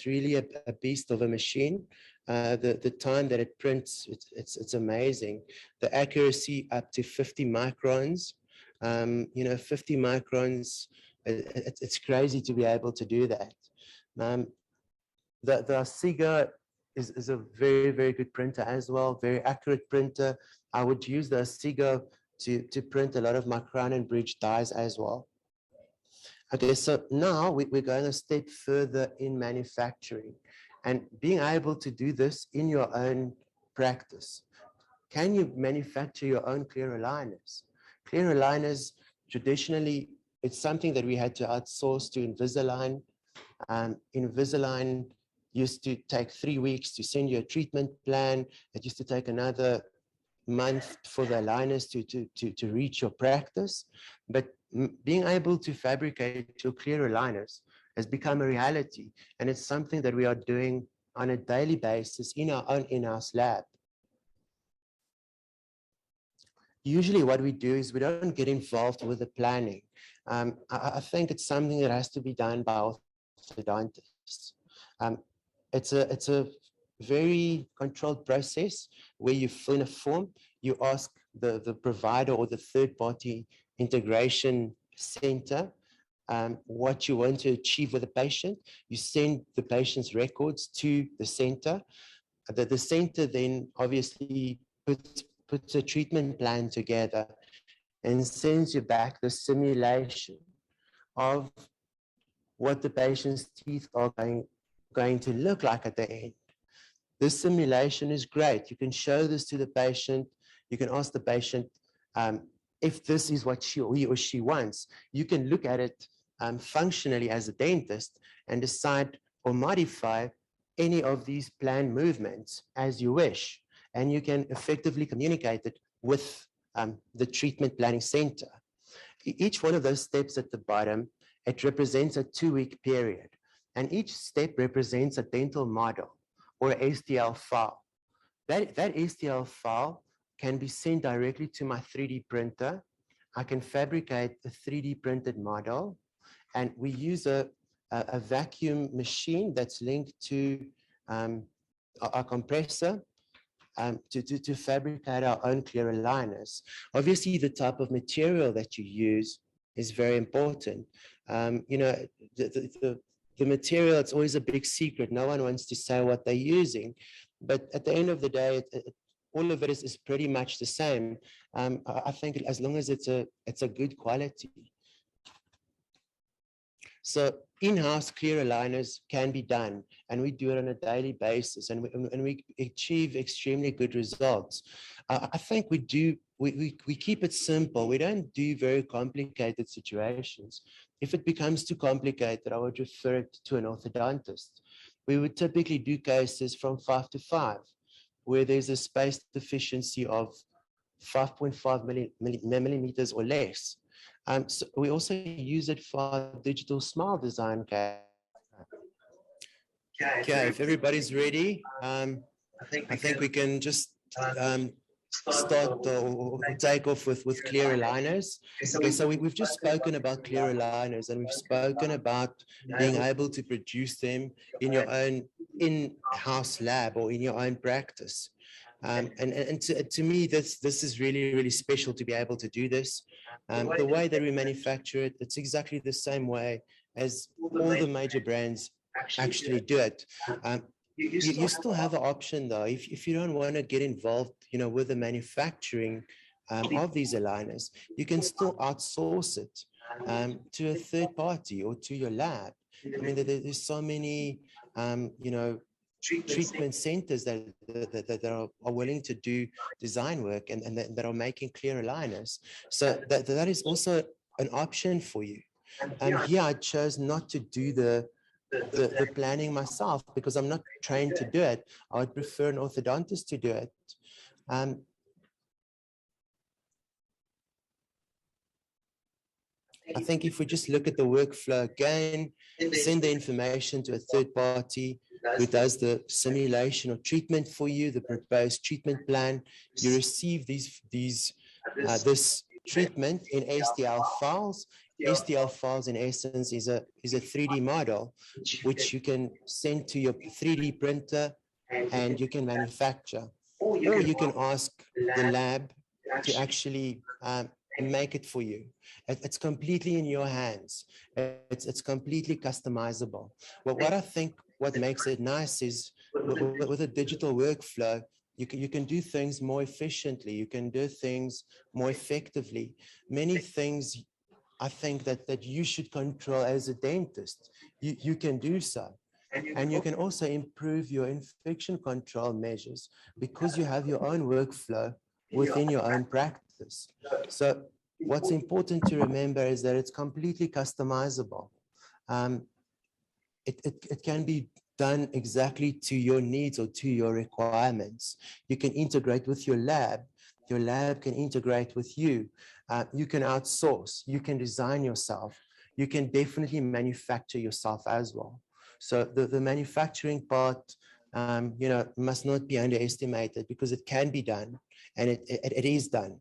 D: really a beast of a machine. The time that it prints, it's amazing. The accuracy up to 50 microns. 50 microns. It's crazy to be able to do that. The Sega is a very, very good printer as well, very accurate printer. I would use the Sega to print a lot of my crown and bridge dies as well. Okay, so now we're going a step further in manufacturing and being able to do this in your own practice. Can you manufacture your own clear aligners? Clear aligners, traditionally, it's something that we had to outsource to Invisalign. Invisalign used to take 3 weeks to send you a treatment plan. It used to take another month for the aligners to reach your practice. But being able to fabricate your clear aligners has become a reality. And it's something that we are doing on a daily basis in our own in-house lab. Usually what we do is we don't get involved with the planning. I think it's something that has to be done by orthodontists. It's a very controlled process where you fill in a form, you ask the provider or the third-party integration center what you want to achieve with the patient. You send the patient's records to the center. The center then obviously puts a treatment plan together and sends you back the simulation of what the patient's teeth are going to look like at the end. This simulation is great. You can show this to the patient. You can ask the patient if this is what he or she wants. You can look at it functionally as a dentist and decide or modify any of these planned movements as you wish. And you can effectively communicate it with the treatment planning center. Each one of those steps at the bottom, it represents a 2-week period. And each step represents a dental model or STL file. That STL file can be sent directly to my 3D printer. I can fabricate a 3D printed model, and we use a vacuum machine that's linked to our compressor to fabricate our own clear aligners. Obviously, the type of material that you use is very important. The material, it's always a big secret. No one wants to say what they're using. But at the end of the day, all of it is pretty much the same. I think as long as it's a good quality. So in-house clear aligners can be done, and we do it on a daily basis, and we achieve extremely good results. I think we keep it simple. We don't do very complicated situations. If it becomes too complicated, I would refer it to an orthodontist. We would typically do cases from 5 to 5, where there's a space deficiency of 5.5 millimeters or less. So we also use it for digital smile design. Okay, if everybody's ready, I think we can just start or take off with clear aligners. Okay, so we've just spoken about clear aligners, and we've spoken about being able to produce them in your own in-house lab or in your own practice. And to me, this is really, really special to be able to do this. The way that we manufacture it, it's exactly the same way as all the major brands actually do it. You still have an option though, if you don't want to get involved, with the manufacturing of these aligners, you can still outsource it to a third party or to your lab. I mean, there's so many, treatment centers that are willing to do design work and that are making clear aligners. So that is also an option for you. Here I chose not to do the planning myself because I'm not trained to do it. I would prefer an orthodontist to do it. I think if we just look at the workflow again, send the information to a third party who does the simulation or treatment for you, the proposed treatment plan. You receive this treatment in STL files. STL files, in essence, is a 3D model which you can send to your 3D printer and you can manufacture, or you can ask the lab to actually make it for you. It's completely in your hands. It's completely customizable. But what I think what makes it nice is with a digital workflow, you can do things more efficiently. You can do things more effectively. Many things I think that you should control as a dentist. You can do so. And you can also improve your infection control measures because you have your own workflow within your own practice. So what's important to remember is that it's completely customizable. It can be done exactly to your needs or to your requirements. You can integrate with your lab. Your lab can integrate with you. You can outsource. You can design yourself. You can definitely manufacture yourself as well. So the manufacturing part, must not be underestimated because it can be done, and it is done.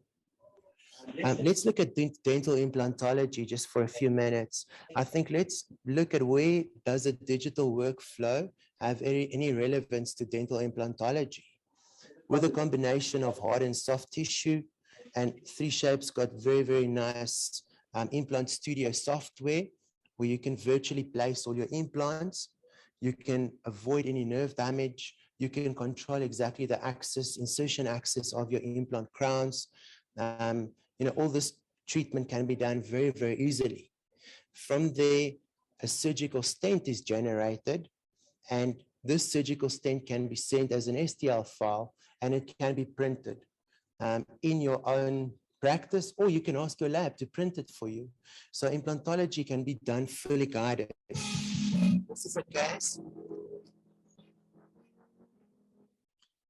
D: Let's look at dental implantology just for a few minutes. I think let's look at where does a digital workflow have any relevance to dental implantology. With a combination of hard and soft tissue, and 3Shape's got very, very nice implant studio software where you can virtually place all your implants. You can avoid any nerve damage. You can control exactly the insertion axis of your implant crowns. All this treatment can be done very, very easily. From there, a surgical stent is generated, and this surgical stent can be sent as an STL file, and it can be printed in your own practice, or you can ask your lab to print it for you. So implantology can be done fully guided. This is a case.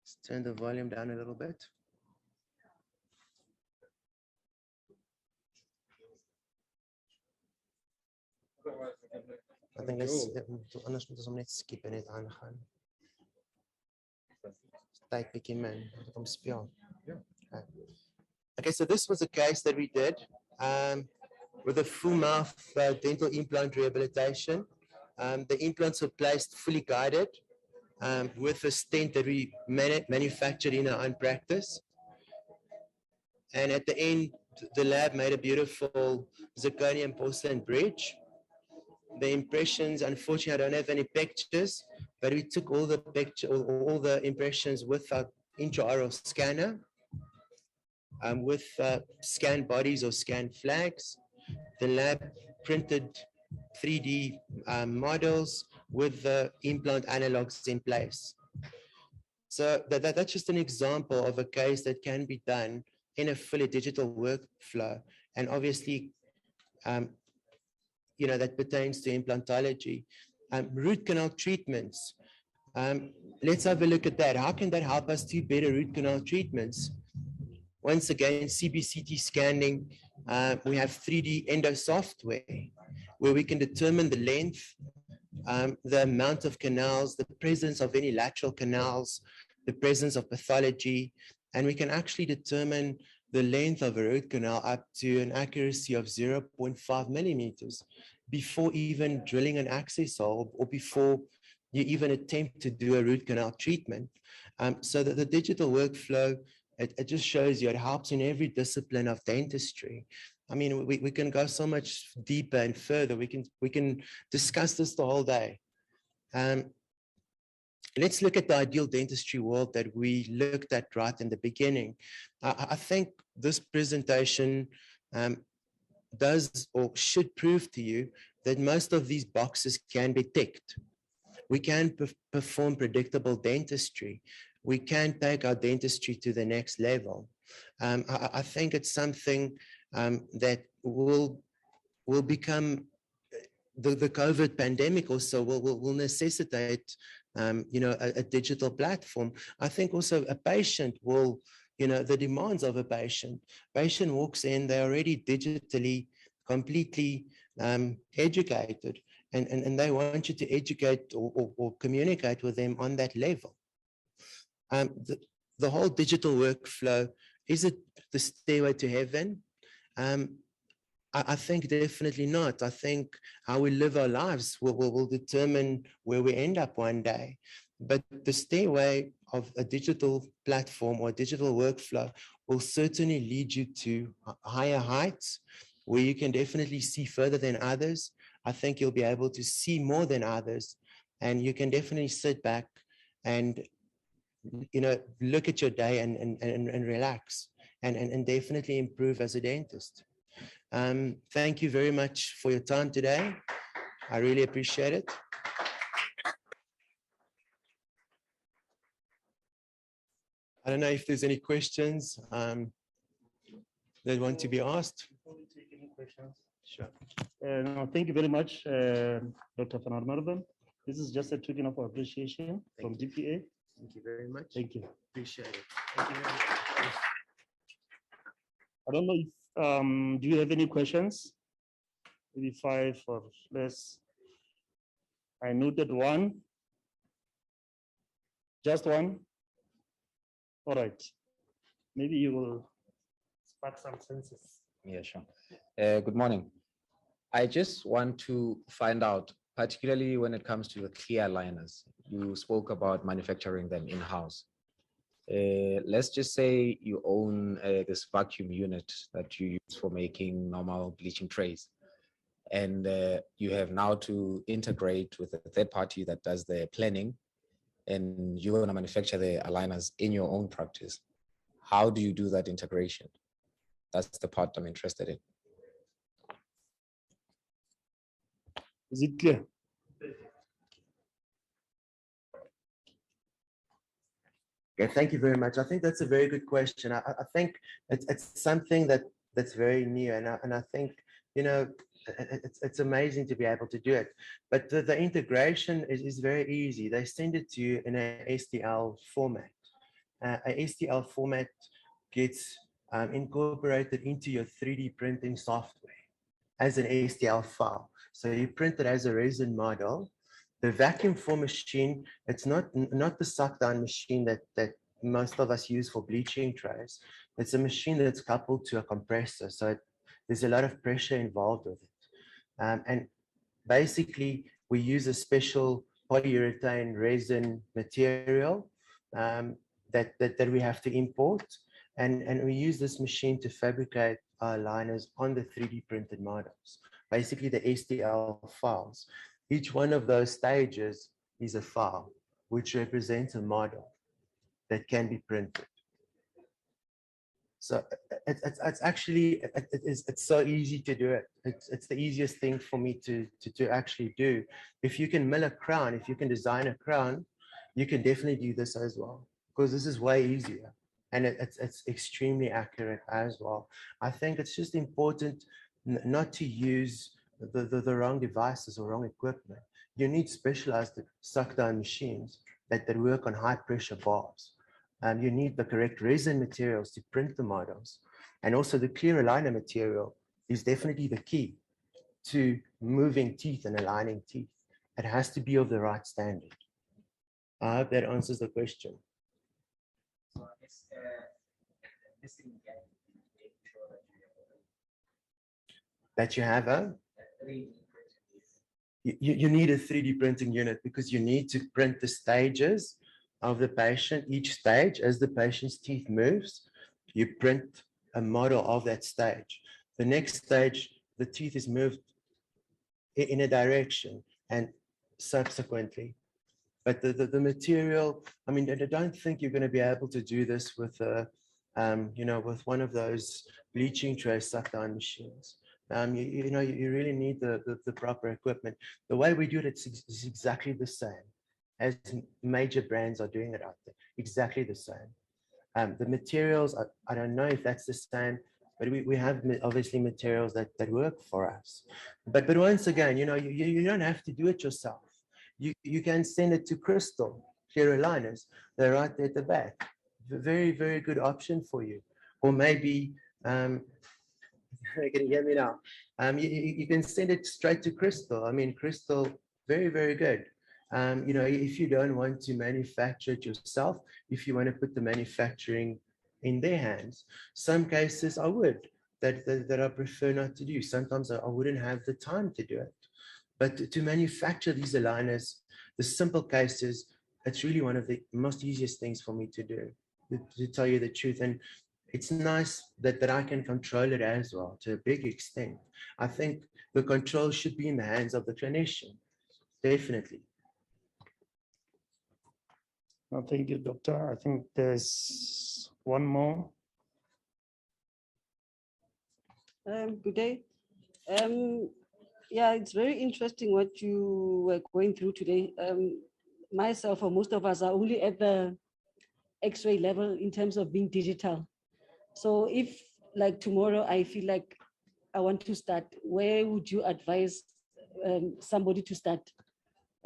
D: Let's turn the volume down a little bit. I think anders moet ons hom net skip en net aangaan. Tyd bietjie min, moet hom speel. Okay, so this was a case that we did with a full mouth dental implant rehabilitation. The implants were placed fully guided with a stent that we manufactured in our own practice. And at the end, the lab made a beautiful zirconium porcelain bridge. The impressions, unfortunately, I don't have any pictures, but we took all the impressions with our intraoral scanner with scan bodies or scan flags. The lab printed 3D models with the implant analogs in place. So that's just an example of a case that can be done in a fully digital workflow. And obviously, that pertains to implantology. Root canal treatments. Let's have a look at that. How can that help us do better root canal treatments? Once again, CBCT scanning. We have 3D endo software where we can determine the length, the amount of canals, the presence of any lateral canals, the presence of pathology, And we can actually determine the length of a root canal up to an accuracy of 0.5 millimeters before even drilling an access hole or before you even attempt to do a root canal treatment. So that the digital workflow, it just shows you, it helps in every discipline of dentistry. I mean, we can go so much deeper and further. We can discuss this the whole day. Let's look at the ideal dentistry world that we looked at right in the beginning. I think this presentation does or should prove to you that most of these boxes can be ticked. We can perform predictable dentistry. We can take our dentistry to the next level. I think it's something that will become, the COVID pandemic also will necessitate a digital platform. I think also a patient will, the demands of a patient walks in, they're already digitally completely educated, and they want you to educate or communicate with them on that level. The whole digital workflow, is it the stairway to heaven? I think definitely not. I think how we live our lives will determine where we end up one day. But the stairway of a digital platform or a digital workflow will certainly lead you to higher heights where you can definitely see further than others. I think you'll be able to see more than others, and you can definitely sit back and look at your day and relax and definitely improve as a dentist. Thank you very much for your time today. I really appreciate it. I don't know if there's any questions that want to be asked.
C: Before we take any questions.
D: Sure.
C: No, thank you very much, Dr. Van Armerben. This is just a token of appreciation from DPA.
D: Thank you very much.
C: Thank you.
D: Appreciate it. Thank you very much.
C: I don't know if, do you have any questions? Maybe 5 or less. I noted one. Just one? All right. Maybe you will spark some senses.
F: Yeah, sure. Good morning. I just want to find out, particularly when it comes to the clear aligners, you spoke about manufacturing them in-house. Let's just say you own this vacuum unit that you use for making normal bleaching trays. And you have now to integrate with a third party that does the planning, and you want to manufacture the aligners in your own practice. How do you do that integration? That's the part I'm interested in.
C: Is it clear?
D: Okay, thank you very much. I think that's a very good question. I think it's something that's very new, and I think it's amazing to be able to do it. But the integration is very easy. They send it to you in an STL format. A STL format gets incorporated into your 3D printing software as an STL file. So you print it as a resin model. The vacuum form machine, it's not the suck down machine that most of us use for bleaching trays. It's a machine that's coupled to a compressor. So there's a lot of pressure involved with it. And basically, we use a special polyurethane resin material that we have to import. And we use this machine to fabricate our aligners on the 3D printed models, basically the STL files. Each one of those stages is a file, which represents a model that can be printed. So it's actually, it's so easy to do it. It's the easiest thing for me to actually do. If you can mill a crown, if you can design a crown, you can definitely do this as well, because this is way easier. And it's extremely accurate as well. I think it's just important not to use the wrong devices or wrong equipment. You need specialized suck down machines that work on high pressure bars. You need the correct resin materials to print the models. And also the clear aligner material is definitely the key to moving teeth and aligning teeth. It has to be of the right standard. I hope that answers the question.
G: So I guess
D: That you have a you need a 3D printing unit because you need to print the stages of the patient. Each stage, as the patient's teeth moves, you print a model of that stage. The next stage, the teeth is moved in a direction and subsequently. But the material, I mean, I don't think you're going to be able to do this with with one of those bleaching tray suck down machines. You really need the proper equipment. The way we do it is exactly the same as major brands are doing it out there. Exactly the same. The materials, I don't know if that's the same, but we have obviously materials that work for us. But once again, you don't have to do it yourself. You can send it to Crystal clear aligners. They're right there at the back. Very, very good option for you. Or maybe, can you hear me now? You can send it straight to Crystal. I mean, Crystal, very, very good. If you don't want to manufacture it yourself, if you want to put the manufacturing in their hands, some cases I would, that I prefer not to do. Sometimes I wouldn't have the time to do it. But to manufacture these aligners, the simple cases, it's really one of the most easiest things for me to do, to tell you the truth. And it's nice that I can control it as well to a big extent. I think the control should be in the hands of the clinician, definitely.
C: Well, thank you, Doctor. I think there's one more.
G: Good day. Yeah, it's very interesting what you were going through today. Myself or most of us are only at the X-ray level in terms of being digital. So if like tomorrow I feel like I want to start, where would you advise somebody to start?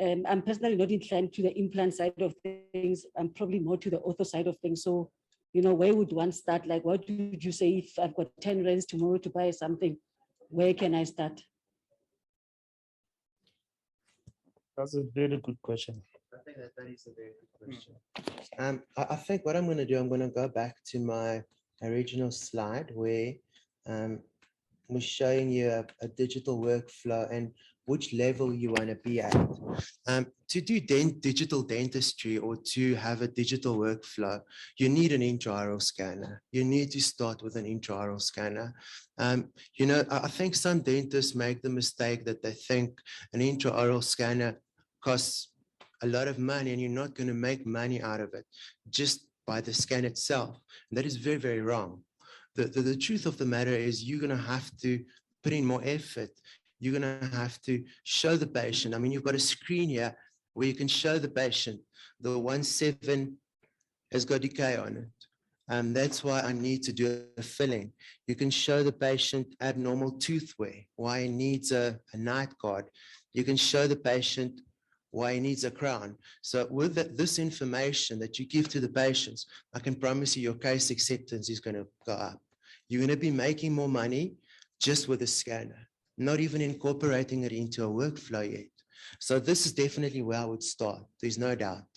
G: I'm personally not inclined to the implant side of things. I'm probably more to the ortho side of things. So, where would one start? Like, what would you say if I've got 10 rands tomorrow to buy something? Where can I start?
C: That's a very good question.
D: I think that is a very good question. I think what I'm going to do, I'm going to go back to my original slide where we're showing you a digital workflow and which level you want to be at. To do digital dentistry or to have a digital workflow, you need an intraoral scanner. You need to start with an intraoral scanner. I think some dentists make the mistake that they think an intraoral scanner costs a lot of money and you're not going to make money out of it just by the scan itself. And that is very, very wrong. The truth of the matter is you're going to have to put in more effort. You're going to have to show the patient. I mean, you've got a screen here where you can show the patient the 1.7 has got decay on it. That's why I need to do a filling. You can show the patient abnormal tooth wear, why he needs a night guard. You can show the patient why he needs a crown. So with this information that you give to the patients, I can promise you your case acceptance is going to go up. You're going to be making more money just with a scanner, not even incorporating it into a workflow yet. So this is definitely where I would start. There's no doubt.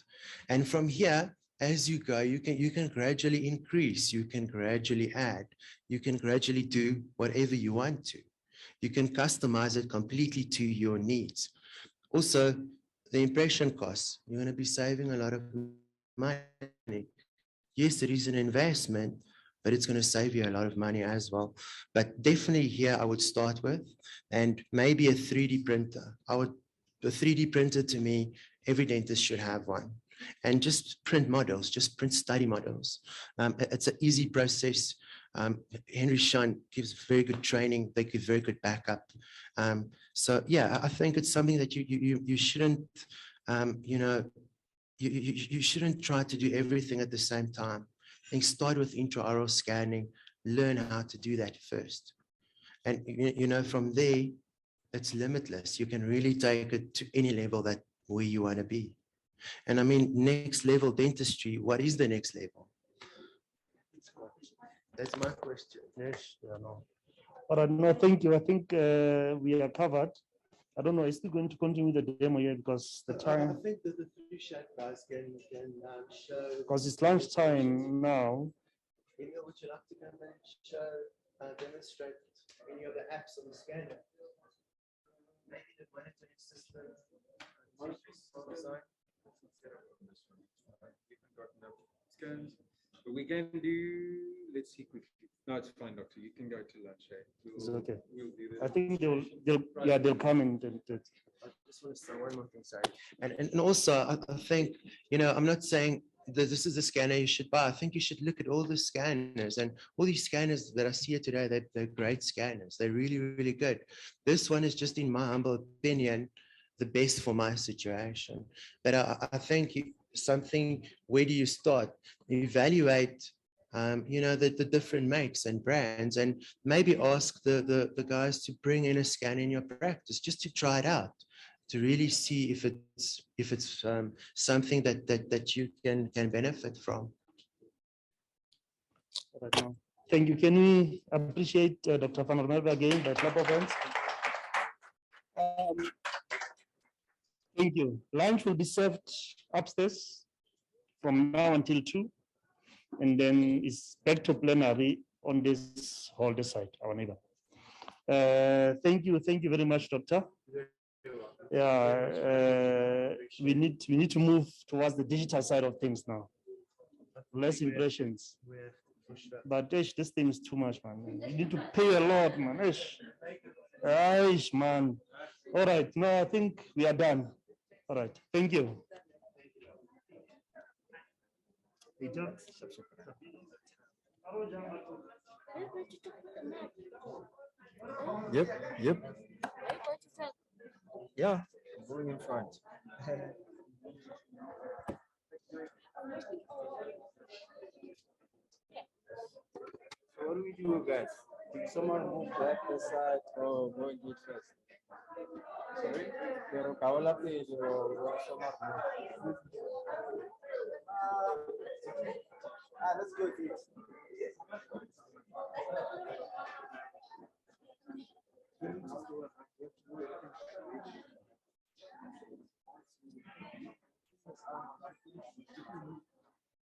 D: And from here, as you go, you can gradually increase, you can gradually add, you can gradually do whatever you want to. You can customize it completely to your needs. Also, the impression costs, you're going to be saving a lot of money. Yes, it is an investment, but it's going to save you a lot of money as well. But definitely here I would start with, and maybe a 3D printer. The 3D printer, to me, every dentist should have one. And just print models, just print study models. It's an easy process. Henry Schein gives very good training. They give very good backup. So yeah, I think it's something that you shouldn't, you shouldn't try to do everything at the same time. I think start with intraoral scanning, learn how to do that first. And from there, it's limitless. You can really take it to any level that where you want to be. And I mean, next level dentistry, what is the next level? That's my question.
C: Yes, no. All right, no, thank you. I think we are covered. I don't know, is still going to continue the demo here because the time.
D: I think that the 3 shot guys can show.
C: Because it's lunchtime now.
D: Emil, would you like to come and show, demonstrate any of the apps on the scanner? Maybe the monitoring system.
H: Scans. But we can do, let's see quickly. No, it's fine, doctor. You can go to lunch.
C: It's okay.
H: We'll do that.
C: I think they'll come in.
D: I just want to say one more thing, sorry. And also, I think, I'm not saying that this is the scanner you should buy. I think you should look at all the scanners, and all these scanners that I see here today, they're great scanners. They're really, really good. This one is just, in my humble opinion, the best for my situation. But I think where do you start? Evaluate the different makes and brands, and maybe ask the guys to bring in a scan in your practice just to try it out, to really see if it's something that you can benefit from.
C: Thank you. Can we appreciate Dr. Van Merwe again by clap of hands? Thank you. Lunch will be served upstairs from now until 2. And then it's back to plenary on this hall this side, our neighbor. Thank you very much, Doctor. Yeah, we need to move towards the digital side of things now. Less impressions. But this thing is too much, man. You need to pay a lot, man. Aish, man. All right, no, I think we are done. All right, thank you.
B: Yep. Yeah, I'm going in front. So what do we do, guys? Did someone move back the side or go and do it first? Sorry? Pero kawala page or someone move. Let's go to it.